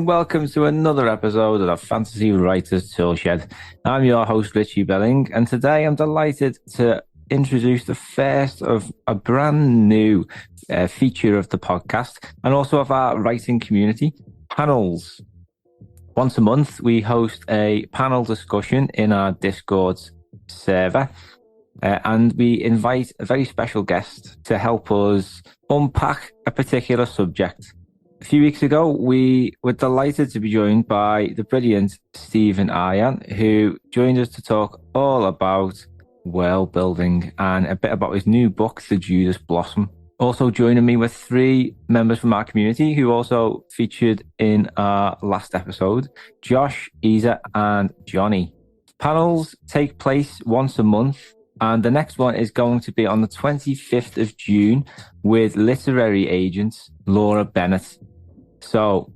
and welcome to another episode of the Fantasy Writers Toolshed. I'm your host, Richie Billing, and today I'm delighted to introduce the first of a brand new feature of the podcast and also of our writing community, panels. Once a month, we host a panel discussion in our Discord server, and we invite a very special guest to help us unpack a particular subject. A few weeks ago, we were delighted to be joined by the brilliant Stephen Aryan, who joined us to talk all about world building and a bit about his new book, The Judas Blossom. Also joining me were three members from our community who also featured in our last episode, Josh, Isa, and Jonny. Panels take place once a month, and the next one is going to be on the 25th of June with literary agent Laura Bennett. So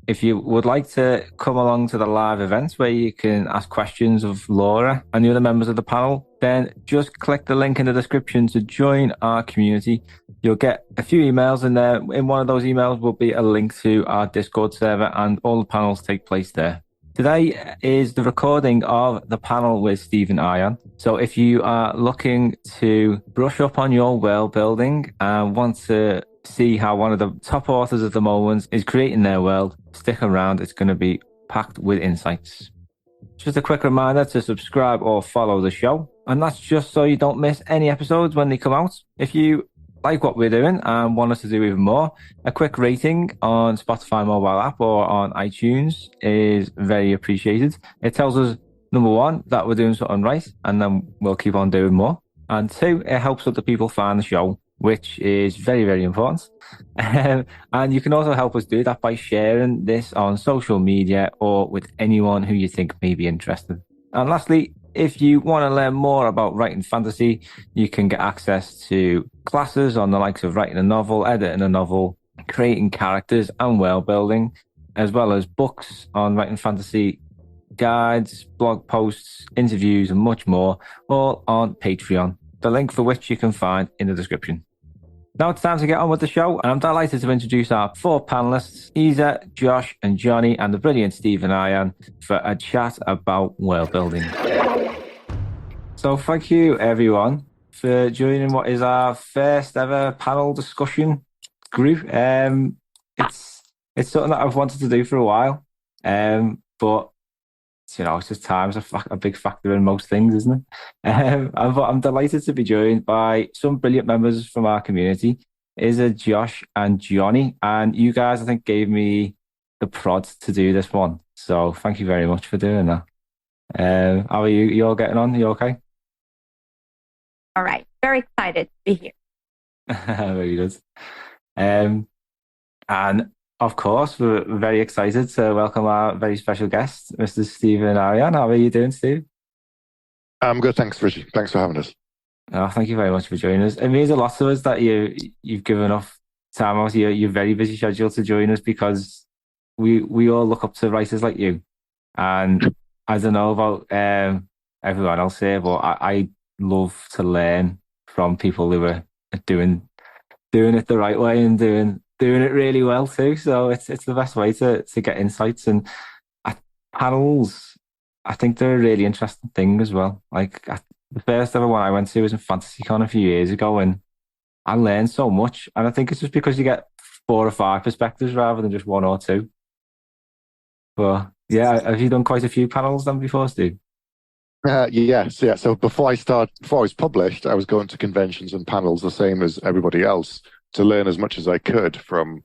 if you would like to come along to the live events where you can ask questions of Laura and the other members of the panel, then just click the link in the description to join our community. You'll get a few emails, and there in one of those emails will be a link to our Discord server, and all the panels take place there. Today is the recording of the panel with Stephen Aryan. So if you are looking to brush up on your world building and want to see how one of the top authors at the moment is creating their world, stick around. It's going to be packed with insights. Just a quick reminder to subscribe or follow the show. And that's just so you don't miss any episodes when they come out. If you like what we're doing and want us to do even more, a quick rating on Spotify mobile app or on iTunes is very appreciated. It tells us, number one, that we're doing something right, and then we'll keep on doing more. And two, it helps other people find the show, which is very, very important. And you can also help us do that by sharing this on social media or with anyone who you think may be interested. And lastly, if you want to learn more about writing fantasy, you can get access to classes on the likes of writing a novel, editing a novel, creating characters and world building, as well as books on writing fantasy, guides, blog posts, interviews, and much more, all on Patreon, the link for which you can find in the description. Now it's time to get on with the show, and I'm delighted to introduce our four panelists, Isa, Josh, and Jonny, and the brilliant Stephen Aryan, for a chat about world building. So thank you, everyone, for joining what is our first ever panel discussion group. It's something that I've wanted to do for a while, but it's just time's a big factor in most things, isn't it? I'm delighted to be joined by some brilliant members from our community, Isa, Josh, and Jonny. And you guys, I think, gave me the prod to do this one. So thank you very much for doing that. How are you? You all getting on? You okay? All right. Very excited to be here. Very good. And of course, we're very excited to welcome our very special guest, Mr. Stephen Aryan. How are you doing, Steve? I'm good, thanks, Richie. Thanks for having us. Oh, thank you very much for joining us. It means a lot to us that you've given enough time out of your very busy schedule to join us, because we all look up to writers like you. And I don't know about everyone else here, but I love to learn from people who are doing it the right way and doing it really well too. So it's the best way to get insights. And panels, I think they're a really interesting thing as well. Like the first ever one I went to was in FantasyCon a few years ago, and I learned so much. And I think it's just because you get 4 or 5 perspectives rather than just 1 or 2. But yeah, have you done quite a few panels then before, Steve? Yes. So before I was published, I was going to conventions and panels the same as everybody else to learn as much as I could from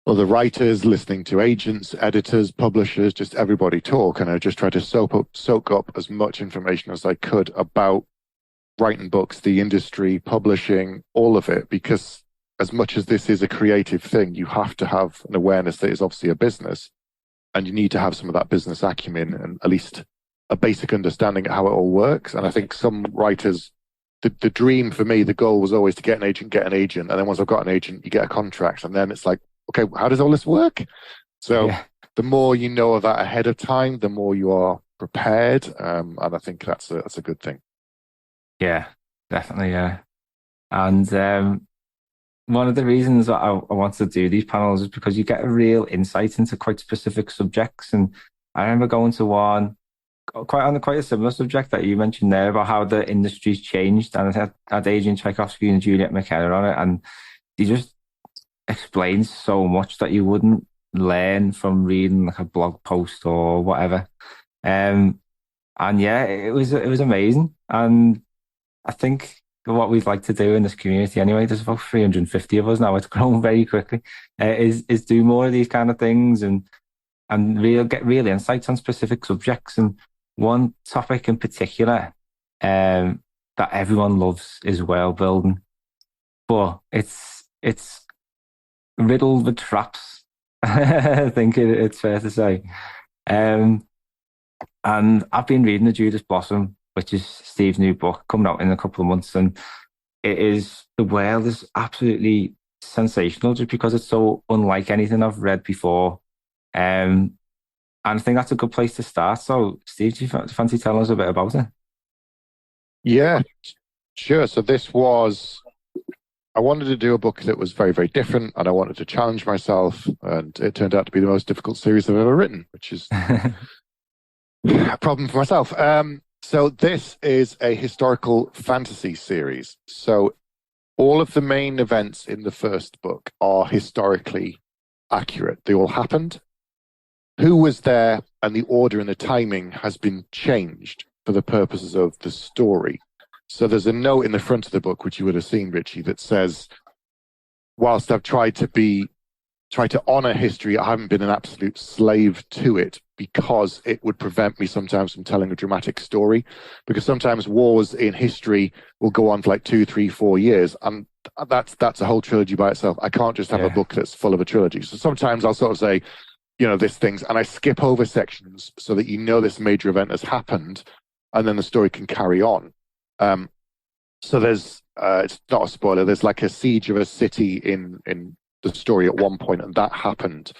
other writers, listening to agents, editors, publishers, just everybody talk. And I just tried to soak up as much information as I could about writing books, the industry, publishing, all of it, because as much as this is a creative thing, you have to have an awareness that it's obviously a business, and you need to have some of that business acumen and at least a basic understanding of how it all works. And I think some writers, the dream for me, the goal was always to get an agent. And then once I've got an agent, you get a contract. And then it's like, okay, how does all this work? So the more you know of that ahead of time, the more you are prepared. And I think that's a good thing. Yeah, definitely. Yeah. And one of the reasons that I want to do these panels is because you get a real insight into quite specific subjects. And I remember going to one quite a similar subject that you mentioned there about how the industry's changed, and it had Adrian Tchaikovsky and Juliet McKenna on it, and he just explains so much that you wouldn't learn from reading like a blog post or whatever. And yeah, it was amazing. And I think what we'd like to do in this community anyway, there's about 350 of us now. It's grown very quickly. Is do more of these kind of things and get real insights on specific subjects. And one topic in particular that everyone loves is world building, but it's riddled with traps. I think it's fair to say. And I've been reading the Judas Blossom, which is Steve's new book, coming out in a couple of months, and the world is absolutely sensational just because it's so unlike anything I've read before. And I think that's a good place to start. So, Steve, do you fancy telling us a bit about it? Yeah, sure. So I wanted to do a book that was very, very different, and I wanted to challenge myself, and it turned out to be the most difficult series I've ever written, which is a problem for myself. So this is a historical fantasy series. So all of the main events in the first book are historically accurate. They all happened. Who was there and the order and the timing has been changed for the purposes of the story. So there's a note in the front of the book, which you would have seen, Richie, that says, whilst I've tried to honor history, I haven't been an absolute slave to it because it would prevent me sometimes from telling a dramatic story. Because sometimes wars in history will go on for like 2, 3, 4 years. And that's a whole trilogy by itself. I can't just have a book that's full of a trilogy. So sometimes I'll sort of say, this things, and I skip over sections so that this major event has happened, and then the story can carry on. So there's, it's not a spoiler, there's like a siege of a city in the story at one point, and that happened.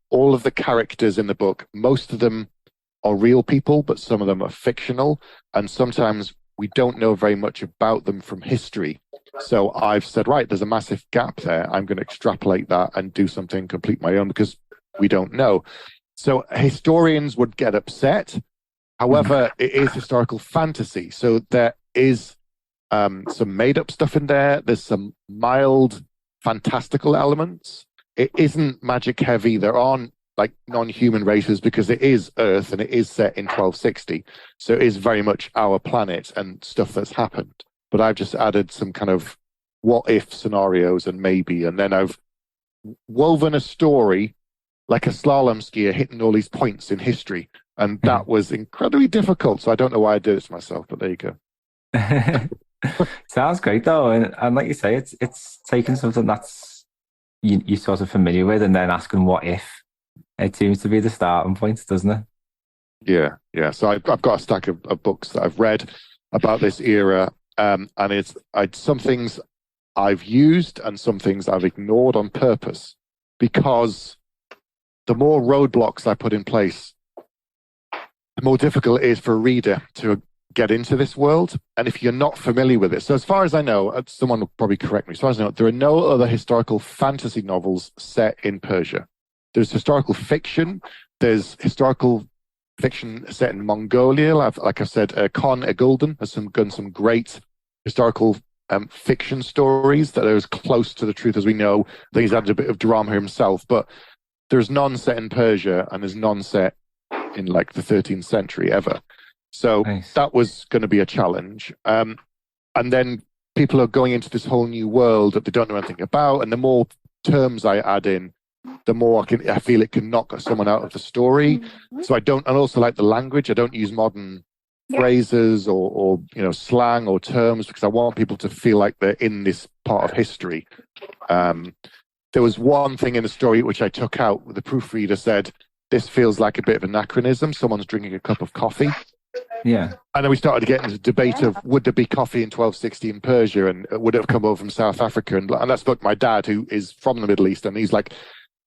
All of the characters in the book, most of them are real people, but some of them are fictional, and sometimes we don't know very much about them from history. So I've said, right, there's a massive gap there. I'm going to extrapolate that and do something complete my own because we don't know. So historians would get upset. However, it is historical fantasy. So there is some made-up stuff in there. There's some mild fantastical elements. It isn't magic heavy. There aren't like non-human races because it is Earth and it is set in 1260. So it is very much our planet and stuff that's happened. But I've just added some kind of what-if scenarios and maybe, and then I've woven a story like a slalom skier hitting all these points in history. And that was incredibly difficult. So I don't know why I did it to myself, but there you go. Sounds great though. And like you say, it's taking something that's you're sort of familiar with and then asking what if. It seems to be the starting point, doesn't it? Yeah. So I've got a stack of books that I've read about this era. And it's some things I've used and some things I've ignored on purpose because the more roadblocks I put in place, the more difficult it is for a reader to get into this world. And if you're not familiar with it, so as far as I know, someone will probably correct me, as far as I know, there are no other historical fantasy novels set in Persia. There's historical fiction. There's historical fiction set in Mongolia. Like I said, Con Egulden has done some great historical fiction stories that are as close to the truth as we know. I think he's added a bit of drama himself, but there's none set in Persia and there's none set in like the 13th century ever. So nice. That was going to be a challenge. And then people are going into this whole new world that they don't know anything about. And the more terms I add in, the more I feel it can knock someone out of the story. Mm-hmm. So and also like the language, I don't use modern phrases or slang or terms because I want people to feel like they're in this part of history. There was one thing in the story which I took out. The proofreader said, this feels like a bit of anachronism. Someone's drinking a cup of coffee. Yeah. And then we started to get into the debate of would there be coffee in 1260 in Persia and would it have come over from South Africa? And I spoke to my dad, who is from the Middle East, and he's like,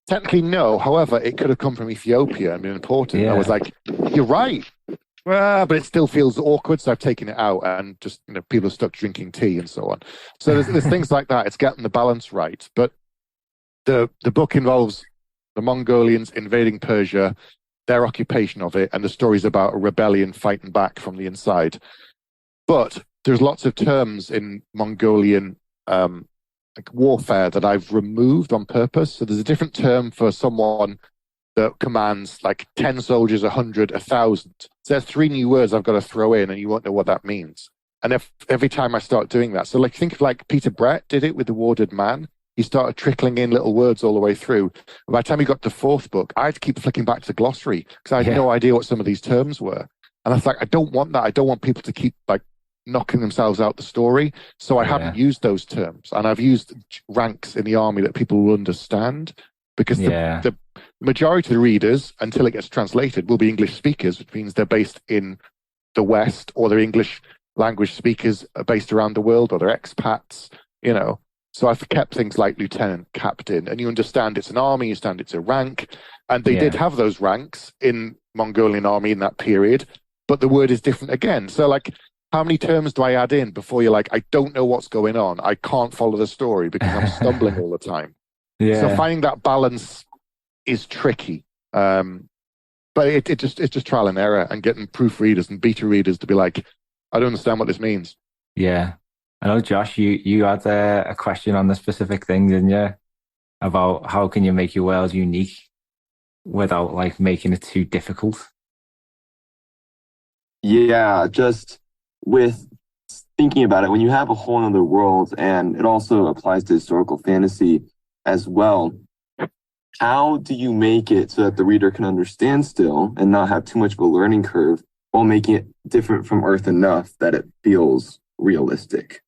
technically no. However, it could have come from Ethiopia and been imported. Yeah. I was like, you're right. but it still feels awkward, so I've taken it out, and just people are stuck drinking tea and so on. So there's things like that. It's getting the balance right. But the book involves the Mongolians invading Persia, their occupation of it, and the stories about a rebellion fighting back from the inside. But there's lots of terms in Mongolian warfare that I've removed on purpose. So there's a different term for someone that commands 10 soldiers, 100, 1,000. So there's 3 new words I've got to throw in, and you won't know what that means. And every time I start doing that, so think of Peter Brett did it with The Warded Man. He started trickling in little words all the way through. By the time he got to the 4th book, I had to keep flicking back to the glossary because I had no idea what some of these terms were. And I was I don't want that. I don't want people to keep knocking themselves out the story. So I haven't used those terms. And I've used ranks in the army that people will understand, because the majority of the readers, until it gets translated, will be English speakers, which means they're based in the West, or they're English language speakers based around the world, or they're expats, So I've kept things like lieutenant, captain, and you understand it's an army, you understand it's a rank. And they did have those ranks in Mongolian army in that period, but the word is different again. So how many terms do I add in before you're I don't know what's going on. I can't follow the story because I'm stumbling all the time. Yeah. So finding that balance is tricky. But it's just trial and error, and getting proofreaders and beta readers to be I don't understand what this means. Yeah. I know, Josh, you had a question on the specific thing, didn't you? About how can you make your world unique without making it too difficult? Yeah, just with thinking about it, when you have a whole other world, and it also applies to historical fantasy as well, how do you make it so that the reader can understand still and not have too much of a learning curve, while making it different from Earth enough that it feels realistic?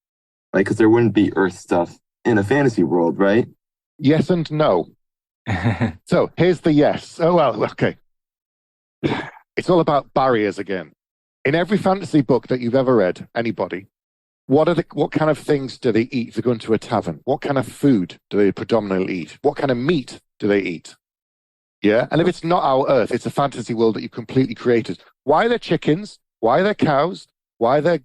Because there wouldn't be Earth stuff in a fantasy world, right? Yes and no. So here's the yes. Oh, well, okay. It's all about barriers again. In every fantasy book that you've ever read, anybody, what kind of things do they eat if they go into a tavern? What kind of food do they predominantly eat? What kind of meat do they eat? Yeah. And if it's not our Earth, it's a fantasy world that you completely created. Why are there chickens? Why are there cows? Why are there...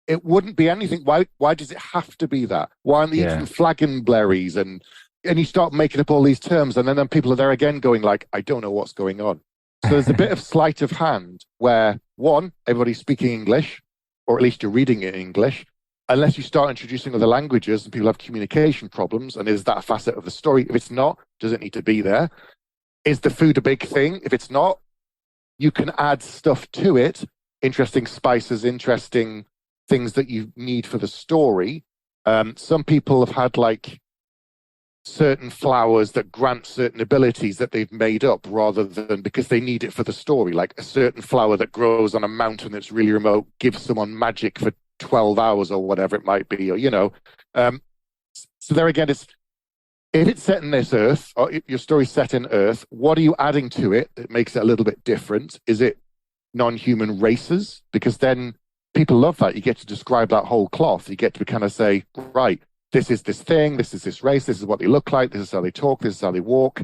It wouldn't be anything. Why does it have to be that? Why aren't they eating flagonberries? And you start making up all these terms, and then people are there again going I don't know what's going on. So there's a bit of sleight of hand where, one, everybody's speaking English, or at least you're reading it in English, unless you start introducing other languages and people have communication problems, and is that a facet of the story? If it's not, does it need to be there? Is the food a big thing? If it's not, you can add stuff to it, interesting spices, interesting things that you need for the story. Some people have had certain flowers that grant certain abilities that they've made up, rather than because they need it for the story. A certain flower that grows on a mountain that's really remote gives someone magic for 12 hours or whatever it might be, or so there again, if it's set in this Earth, or your story's set in Earth, what are you adding to it that makes it a little bit different? Is it non-human races? Because then people love that. You get to describe that whole cloth. You get to kind of say, right, this is this thing, this is this race, this is what they look like, this is how they talk, this is how they walk.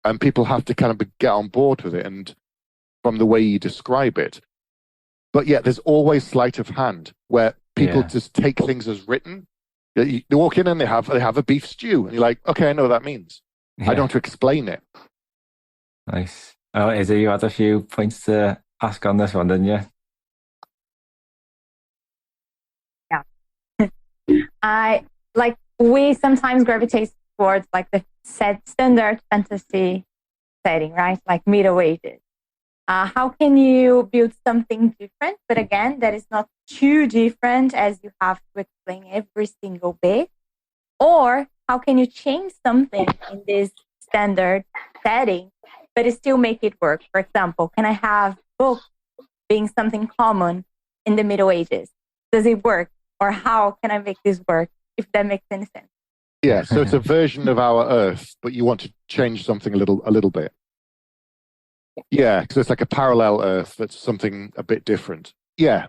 And people have to kind of get on board with it, and from the way you describe it. But yeah, there's always sleight of hand where people just take things as written. They walk in and they have a beef stew, and you're okay, I know what that means. I don't have to explain it. Nice. Oh, Isa, you had a few points to ask on this one, didn't you? We sometimes gravitate towards the standard fantasy setting, right? Middle Ages. How can you build something different, but again, that is not too different as you have to explain every single bit? Or how can you change something in this standard setting, but still make it work? For example, can I have books being something common in the Middle Ages? Does it work? Or how can I make this work, if that makes any sense? Yeah, so it's a version of our Earth, but you want to change something a little bit. Yeah, because it's a parallel Earth that's something a bit different. Yeah,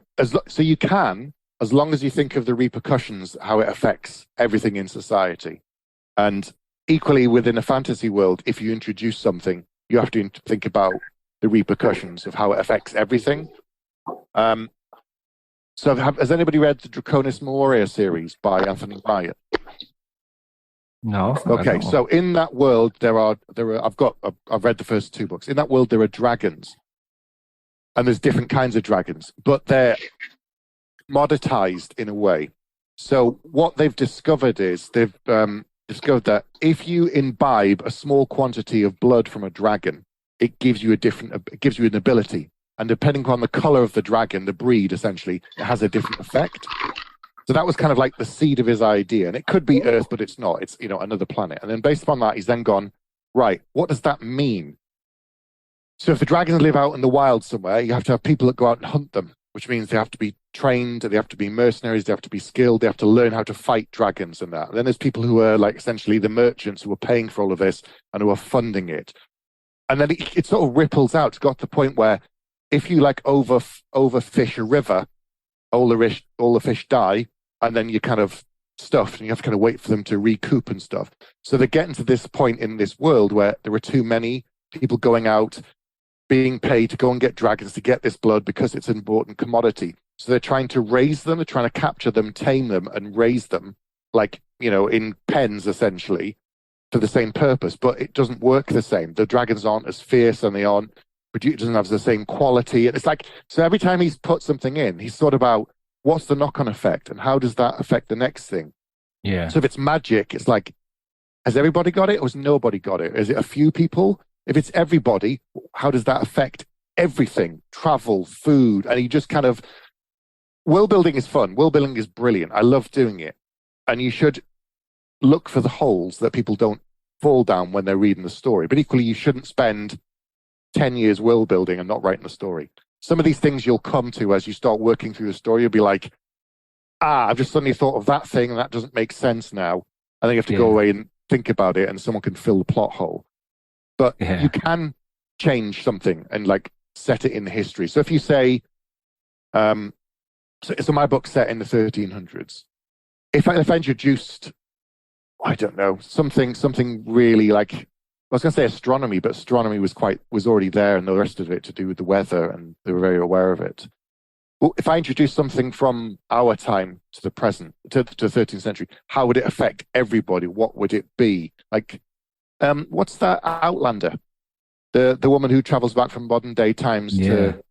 so you can, as long as you think of the repercussions, how it affects everything in society. And equally within a fantasy world, if you introduce something, you have to think about the repercussions of how it affects everything. So has anybody read the Draconis Moria series by Anthony Ryan? No. Okay, so in that world I've read the first 2 books. In that world there are dragons, and there's different kinds of dragons, but they're commoditized in a way. So what they've discovered is they've discovered that if you imbibe a small quantity of blood from a dragon, it gives you an ability, and depending upon the color of the dragon, the breed essentially, it has a different effect. So that was kind of like the seed of his idea. And it could be Earth, but it's not. It's, another planet. And then based upon that, he's then gone, right, what does that mean? So if the dragons live out in the wild somewhere, you have to have people that go out and hunt them, which means they have to be trained, they have to be mercenaries, they have to be skilled, they have to learn how to fight dragons and that. And then there's people who are like essentially the merchants who are paying for all of this and who are funding it. And then it sort of ripples out. It's got to the point where if you like overfish a river, all the fish die, and then you're kind of stuffed, and you have to kind of wait for them to recoup and stuff. So they're getting to this point in this world where there are too many people going out, being paid to go and get dragons to get this blood because it's an important commodity. So they're trying to raise them, they're trying to capture them, tame them, and raise them, like, in pens, essentially, for the same purpose. But it doesn't work the same. The dragons aren't as fierce, and it doesn't have the same quality. And it's like, so every time he's put something in, he's thought about, what's the knock-on effect, and how does that affect the next thing? Yeah. So if it's magic, it's like, has everybody got it, or has nobody got it? Is it a few people? If it's everybody, how does that affect everything? Travel, food, and you just kind of... World building is fun. World building is brilliant. I love doing it. And you should look for the holes that people don't fall down when they're reading the story. But equally, you shouldn't spend 10 years world building and not writing the story. Some of these things you'll come to as you start working through the story. You'll be like, I've just suddenly thought of that thing, and that doesn't make sense now. And then you have to go away and think about it, and someone can fill the plot hole. But you can change something and like set it in history. So if you say, so my book's set in the 1300s. If I introduced, I don't know, something really like, I was going to say astronomy, but astronomy was already there, and the rest of it to do with the weather, and they were very aware of it. Well, if I introduced something from our time to the present, to the 13th century, how would it affect everybody? What would it be? Like, what's that Outlander? The woman who travels back from modern day times to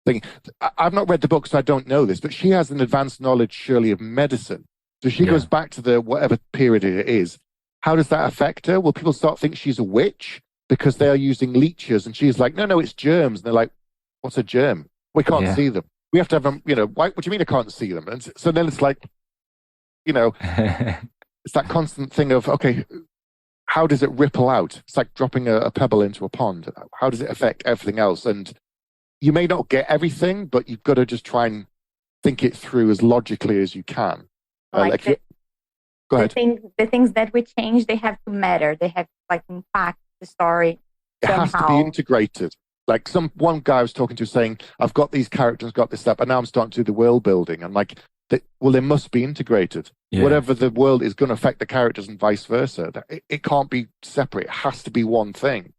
thing. I've not read the book, so I don't know this, but she has an advanced knowledge, surely, of medicine. So she goes back to the whatever period it is. How does that affect her? Will people start thinking she's a witch because they are using leeches? And she's like, no, it's germs. And they're like, what's a germ? We can't see them. We have to have them, what do you mean I can't see them? And so then it's like, it's that constant thing of, okay, how does it ripple out? It's like dropping a pebble into a pond. How does it affect everything else? And you may not get everything, but you've got to just try and think it through as logically as you can. Go ahead. The things that we change, they have to matter. They have to impact the story somehow. It has to be integrated. Like one guy I was talking to saying, I've got these characters, got this stuff, and now I'm starting to do the world building. I'm like, well, they must be integrated. Yeah. Whatever the world is going to affect the characters and vice versa. It can't be separate. It has to be one thing.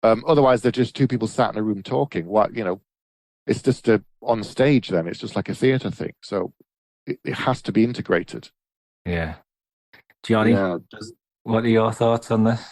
Otherwise, they're just two people sat in a room talking. It's just on stage then. It's just like a theatre thing. So it has to be integrated. Yeah. Jonny, what are your thoughts on this?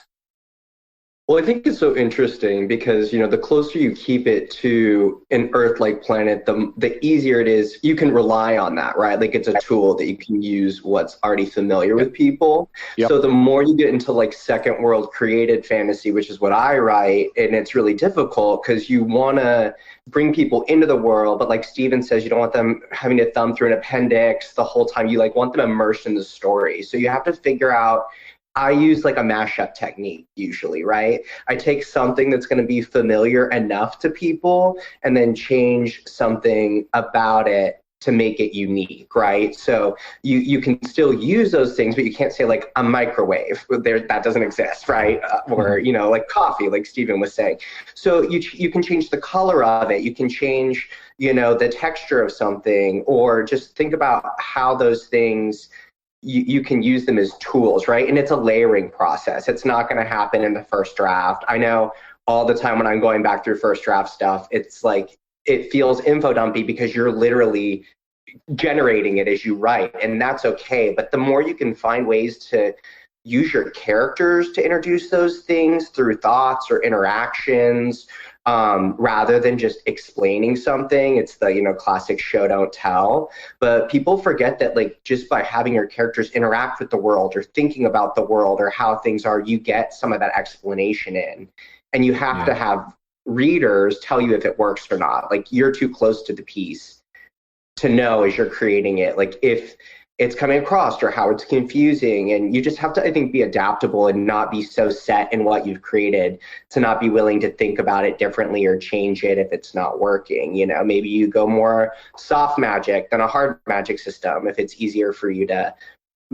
Well, I think it's so interesting because, the closer you keep it to an Earth-like planet, the easier it is. You can rely on that, right? Like it's a tool that you can use what's already familiar with people. Yep. So the more you get into second world created fantasy, which is what I write, and it's really difficult because you want to bring people into the world, but like Stephen says, you don't want them having to thumb through an appendix the whole time. You want them immersed in the story. So you have to figure out. I use a mashup technique usually, right? I take something that's going to be familiar enough to people and then change something about it to make it unique, right? So you can still use those things, but you can't say a microwave. That doesn't exist, right? Or, coffee, like Stephen was saying. So you can change the color of it. You can change, the texture of something, or just think about how those things you can use them as tools, right? And it's a layering process. It's not going to happen in the first draft. I know all the time when I'm going back through first draft stuff, it's it feels info dumpy because you're literally generating it as you write, and that's okay. But the more you can find ways to use your characters to introduce those things through thoughts or interactions, rather than just explaining something. It's the classic show don't tell. But people forget that just by having your characters interact with the world or thinking about the world or how things are, you get some of that explanation in, and you have to have readers tell you if it works or not. You're too close to the piece to know as you're creating it, if it's coming across or how it's confusing. And you just have to, I think, be adaptable and not be so set in what you've created, to not be willing to think about it differently or change it if it's not working. Maybe you go more soft magic than a hard magic system if it's easier for you to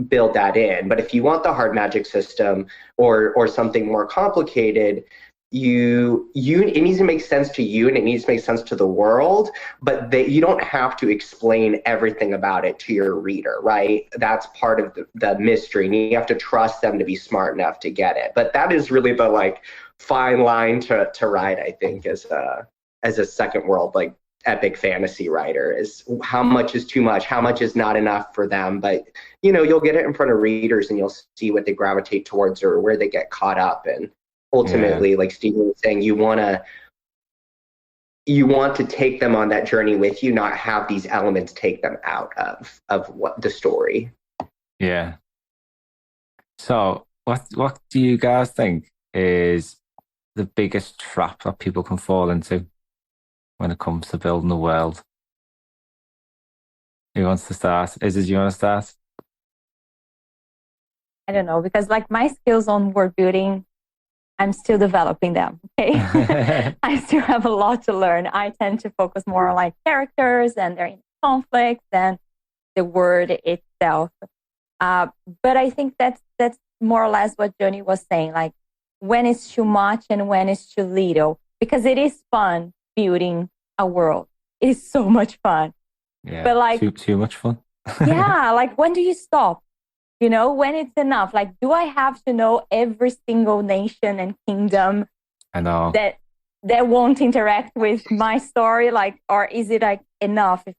build that in. But if you want the hard magic system or something more complicated, it needs to make sense to you, and it needs to make sense to the world, but you don't have to explain everything about it to your reader, right? That's part of the mystery, and you have to trust them to be smart enough to get it. But that is really the fine line to write, I think, as a second world epic fantasy writer, is how much is too much, how much is not enough for them. But you'll get it in front of readers and you'll see what they gravitate towards or where they get caught up. And ultimately, like Stephen was saying, you want to take them on that journey with you, not have these elements take them out of what the story. Yeah. So what do you guys think is the biggest trap that people can fall into when it comes to building the world? Who wants to start? Do you want to start? I don't know, because my skills on word building, I'm still developing them, okay? I still have a lot to learn. I tend to focus more on characters and their conflicts than the word itself. But I think that's more or less what Jonny was saying, when it's too much and when it's too little, because it is fun building a world. It is so much fun. Yeah, but too much fun. Yeah, when do you stop? When it's enough. Do I have to know every single nation and kingdom I know that won't interact with my story? Or is it enough if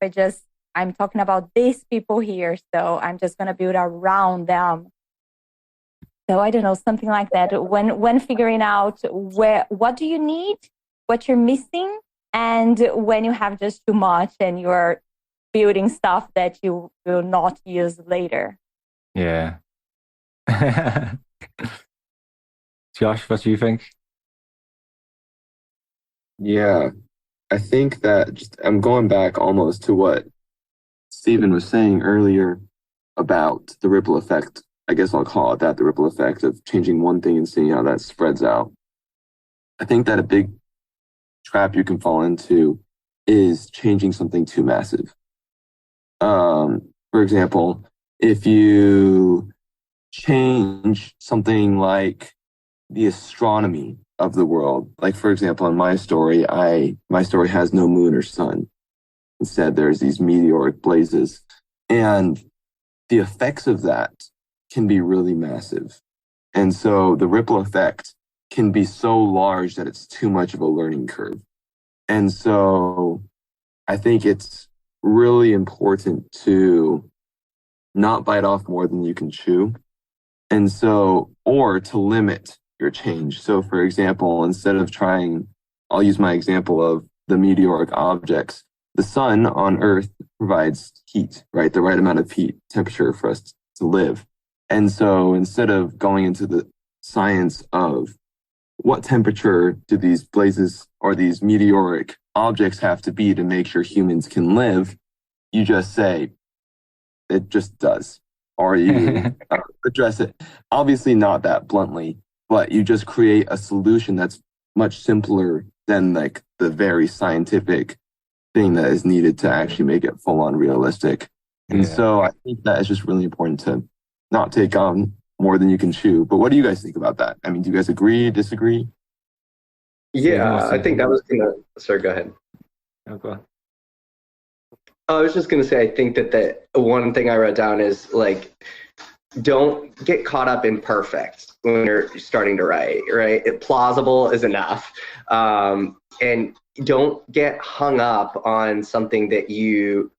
I'm talking about these people here, so I'm just gonna build around them? So I don't know, something like that. When figuring out what do you need, what you're missing, and when you have just too much and you're building stuff that you will not use later. Yeah. Josh, what do you think? Yeah, I think that I'm going back almost to what Stephen was saying earlier about the ripple effect. I guess I'll call it that, the ripple effect of changing one thing and seeing how that spreads out. I think that a big trap you can fall into is changing something too massive. For example, if you change something like the astronomy of the world, for example, in my story, my story has no moon or sun. Instead, there's these meteoric blazes, and the effects of that can be really massive. And so the ripple effect can be so large that it's too much of a learning curve. And so I think it's really important to not bite off more than you can chew. And so, or to limit your change. So for example, instead of I'll use my example of the meteoric objects. The sun on Earth provides heat, right? The right amount of heat, temperature for us to live. And so instead of going into the science of what temperature do these blazes or these meteoric objects have to be to make sure humans can live, you just say, it just does. Or you address it. Obviously not that bluntly, but you just create a solution that's much simpler than the very scientific thing that is needed to actually make it full on realistic. And so I think that it's just really important to not take on more than you can chew. But what do you guys think about that? I mean, do you guys agree, disagree? Yeah, I think that was sorry, go ahead. Oh, go on. I was just going to say, I think that the one thing I wrote down is don't get caught up in perfect. when you're starting to write, right? Plausible is enough. And don't get hung up on something that you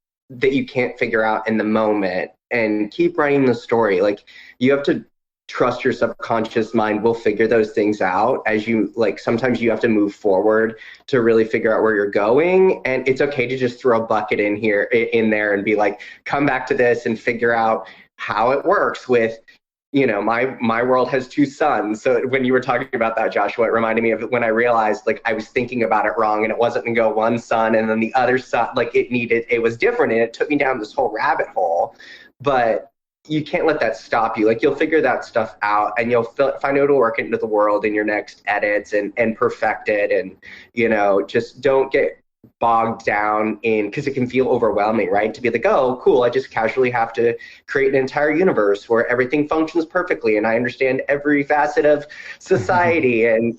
can't figure out in the moment, and keep writing the story. Like, you have to trust your subconscious mind will figure those things out as you, like, sometimes you have to move forward to really figure out where you're going. And it's okay to just throw a bucket in there and be like, come back to this and figure out how it works with, my world has two suns. So when you were talking about that, Joshua, it reminded me of when I realized, like, I was thinking about it wrong, and it wasn't going to go one sun and then the other sun, like, it was different, and it took me down this whole rabbit hole. But you can't let that stop you. Like, you'll figure that stuff out, and you'll find out to work into the world in your next edits and perfect it. And, just don't get bogged down in, because it can feel overwhelming, right? To be like, oh, cool, I just casually have to create an entire universe where everything functions perfectly and I understand every facet of society and,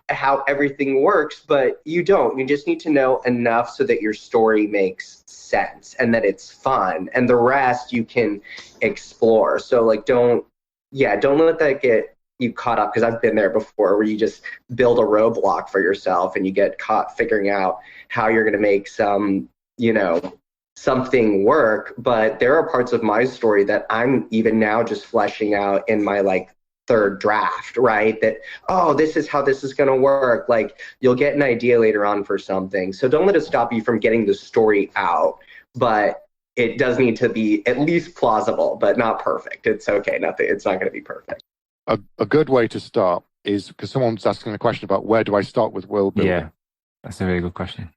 how everything works. But you don't. You just need to know enough so that your story makes sense and that it's fun, and the rest you can explore. So, like, don't let that get you caught up, because I've been there before, where you just build a roadblock for yourself and you get caught figuring out how you're going to make something work. But there are parts of my story that I'm even now just fleshing out in my, like, third draft, right? That, oh, this is how this is going to work. Like, you'll get an idea later on for something. So don't let it stop you from getting the story out. But it does need to be at least plausible, but not perfect. It's okay. It's not going to be perfect. A good way to start is, because someone's asking a question about where do I start with world building? Yeah, that's a very good question.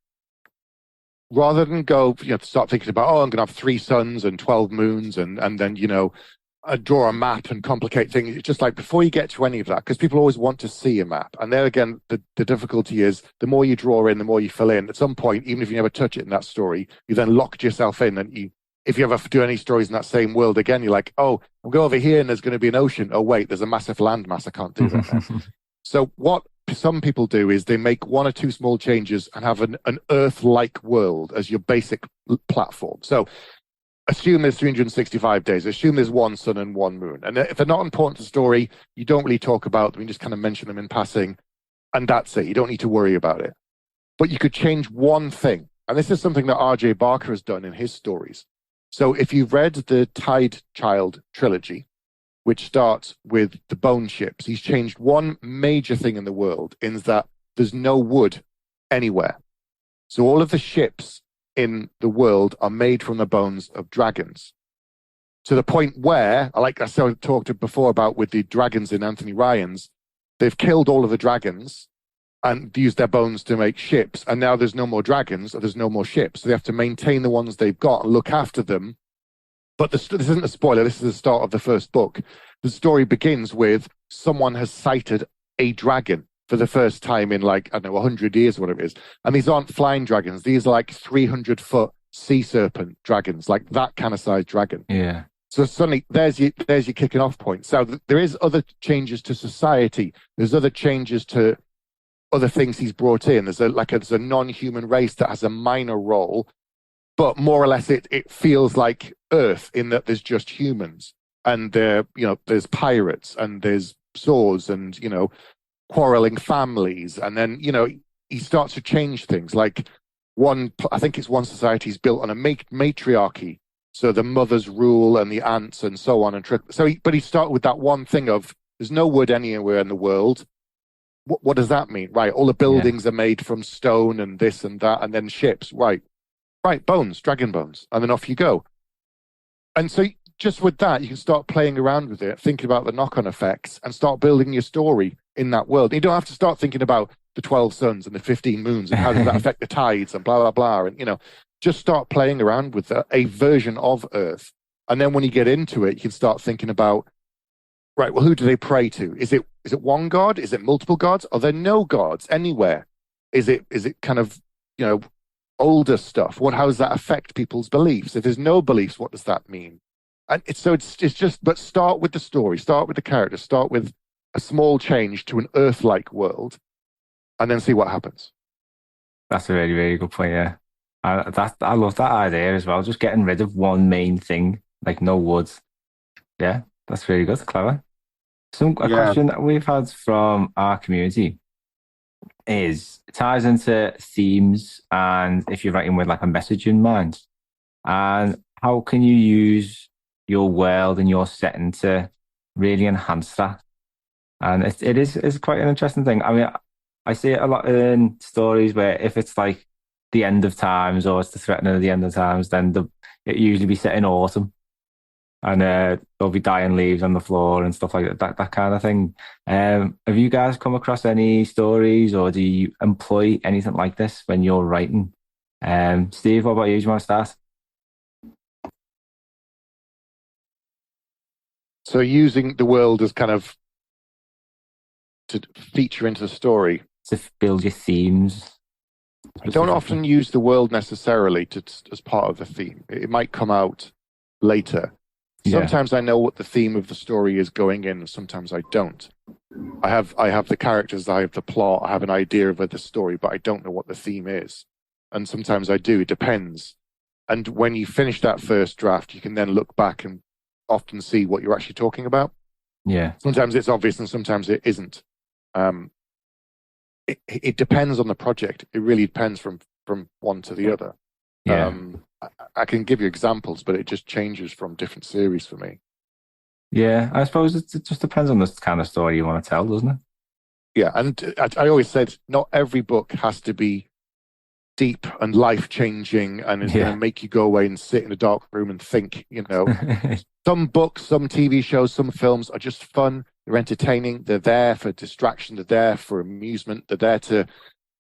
Rather than go, start thinking about, I'm going to have 3 suns and 12 moons and then, draw a map and complicate things. It's just like, before you get to any of that, because people always want to see a map. And there again, the difficulty is, the more you draw in, the more you fill in. At some point, even if you never touch it in that story, you then locked yourself in, and if you ever do any stories in that same world again, you're like, oh, I'm going over here and there's going to be an ocean. Oh, wait, there's a massive landmass. I can't do that now. So what some people do is they make 1 or 2 small changes and have an Earth-like world as your basic platform. So assume there's 365 days. Assume there's 1 sun and 1 moon. And if they're not important to the story, you don't really talk about them. You just kind of mention them in passing, and that's it. You don't need to worry about it. But you could change one thing. And this is something that R.J. Barker has done in his stories. So if you've read the Tide Child trilogy, which starts with the bone ships, he's changed one major thing in the world, in that there's no wood anywhere. So all of the ships in the world are made from the bones of dragons. To the point where, like I talked before about with the dragons in Anthony Ryan's, they've killed all of the dragons and used their bones to make ships. And now there's no more dragons, or there's no more ships. So they have to maintain the ones they've got and look after them. But this isn't a spoiler. This is the start of the first book. The story begins with someone has sighted a dragon for the first time in, like, I don't know, 100 years, whatever it is. And these aren't flying dragons. These are like 300-foot sea serpent dragons, like that kind of size dragon. Yeah. So suddenly there's your kicking off point. So there is other changes to society. There's other changes to other things he's brought in. There's a non-human race that has a minor role, but more or less it feels like Earth, in that there's just humans, and there's pirates, and there's swords, and quarreling families, and then he starts to change things. Like I think it's one society is built on a matriarchy, so the mothers rule and the aunts and so on, but he started with that one thing of there's no wood anywhere in the world. What does that mean? Right, all the buildings are made from stone and this and that, and then ships. Right, bones, dragon bones, and then off you go. And so just with that, you can start playing around with it, thinking about the knock-on effects, and start building your story in that world. You don't have to start thinking about the 12 suns and the 15 moons and how does that affect the tides and blah, blah, blah. And, just start playing around with a version of Earth. And then when you get into it, you can start thinking about, right, well, who do they pray to? Is it one god? Is it multiple gods? Are there no gods anywhere? Is it kind of, older stuff? How does that affect people's beliefs? If there's no beliefs, what does that mean? And it's just, but start with the story, start with the characters, start with a small change to an Earth-like world, and then see what happens. That's a very, very good point, yeah. I love that idea as well, just getting rid of one main thing, like no woods. Yeah, that's really good, clever. A question that we've had from our community is it ties into themes and if you're writing with like a message in mind, and how can you use your world and your setting to really enhance that? And it's quite an interesting thing. I mean, I see it a lot in stories where if it's like the end of times or it's the threatening of the end of times, then it usually be set in autumn and there'll be dying leaves on the floor and stuff like that kind of thing. Have you guys come across any stories or do you employ anything like this when you're writing? Steve, what about you? Do you want to start? So using the world as kind of to feature into the story. To build your themes. I don't often use the world necessarily as part of the theme. It might come out later. Sometimes I know what the theme of the story is going in, and sometimes I don't. I have the characters, I have the plot, I have an idea of the story, but I don't know what the theme is. And sometimes I do. It depends. And when you finish that first draft, you can then look back and often see what you're actually talking about. Yeah. Sometimes it's obvious and sometimes it isn't. It depends on the project. It really depends from one to the other. Yeah. I can give you examples, but it just changes from different series for me. Yeah, I suppose it just depends on the kind of story you want to tell, doesn't it? Yeah, and I always said not every book has to be deep and life-changing and is going to make you go away and sit in a dark room and think, Some books, some TV shows, some films are just fun. They're entertaining. They're there for distraction. They're there for amusement. They're there to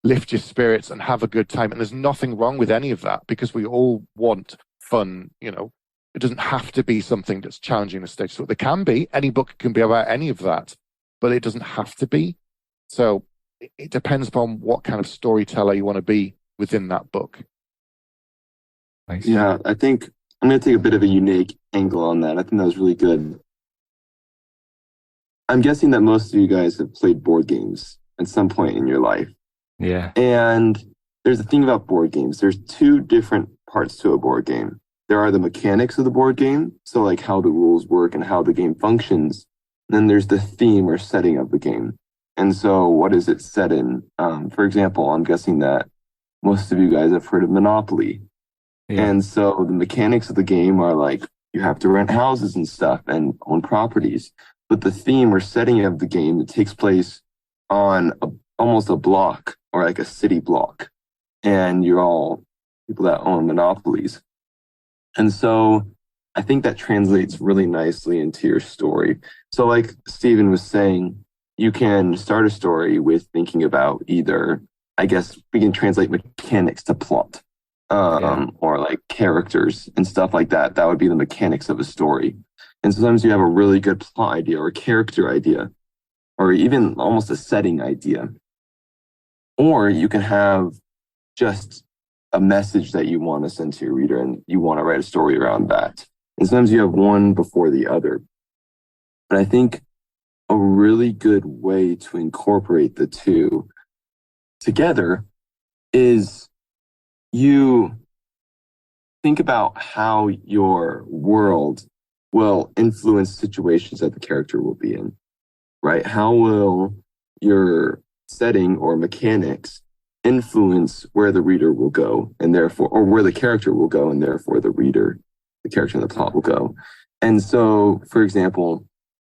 lift your spirits and have a good time. And there's nothing wrong with any of that because we all want fun, It doesn't have to be something that's challenging the stage. So there can be. Any book can be about any of that, but it doesn't have to be. So it depends upon what kind of storyteller you want to be within that book. Nice. Yeah, I think I'm going to take a bit of a unique angle on that. I think that was really good. I'm guessing that most of you guys have played board games at some point in your life. Yeah. And there's a thing about board games. There's two different parts to a board game. There are the mechanics of the board game, so like how the rules work and how the game functions. And then there's the theme or setting of the game. And so what is it set in? For example, I'm guessing that most of you guys have heard of Monopoly. Yeah. And so the mechanics of the game are like you have to rent houses and stuff and own properties. But the theme or setting of the game, it takes place on almost a block or like a city block. And you're all people that own monopolies. And so I think that translates really nicely into your story. So like Stephen was saying, you can start a story with thinking about either, I guess we can translate mechanics to plot. Or like characters and stuff like that. That would be the mechanics of a story. And sometimes you have a really good plot idea or a character idea, or even almost a setting idea. Or you can have just a message that you want to send to your reader and you want to write a story around that. And sometimes you have one before the other. But I think a really good way to incorporate the two together is you think about how your world will influence situations that the character will be in, right? How will your setting or mechanics influence where the reader will go and therefore, or where the character will go and therefore the reader, the character in the plot will go. And so, for example,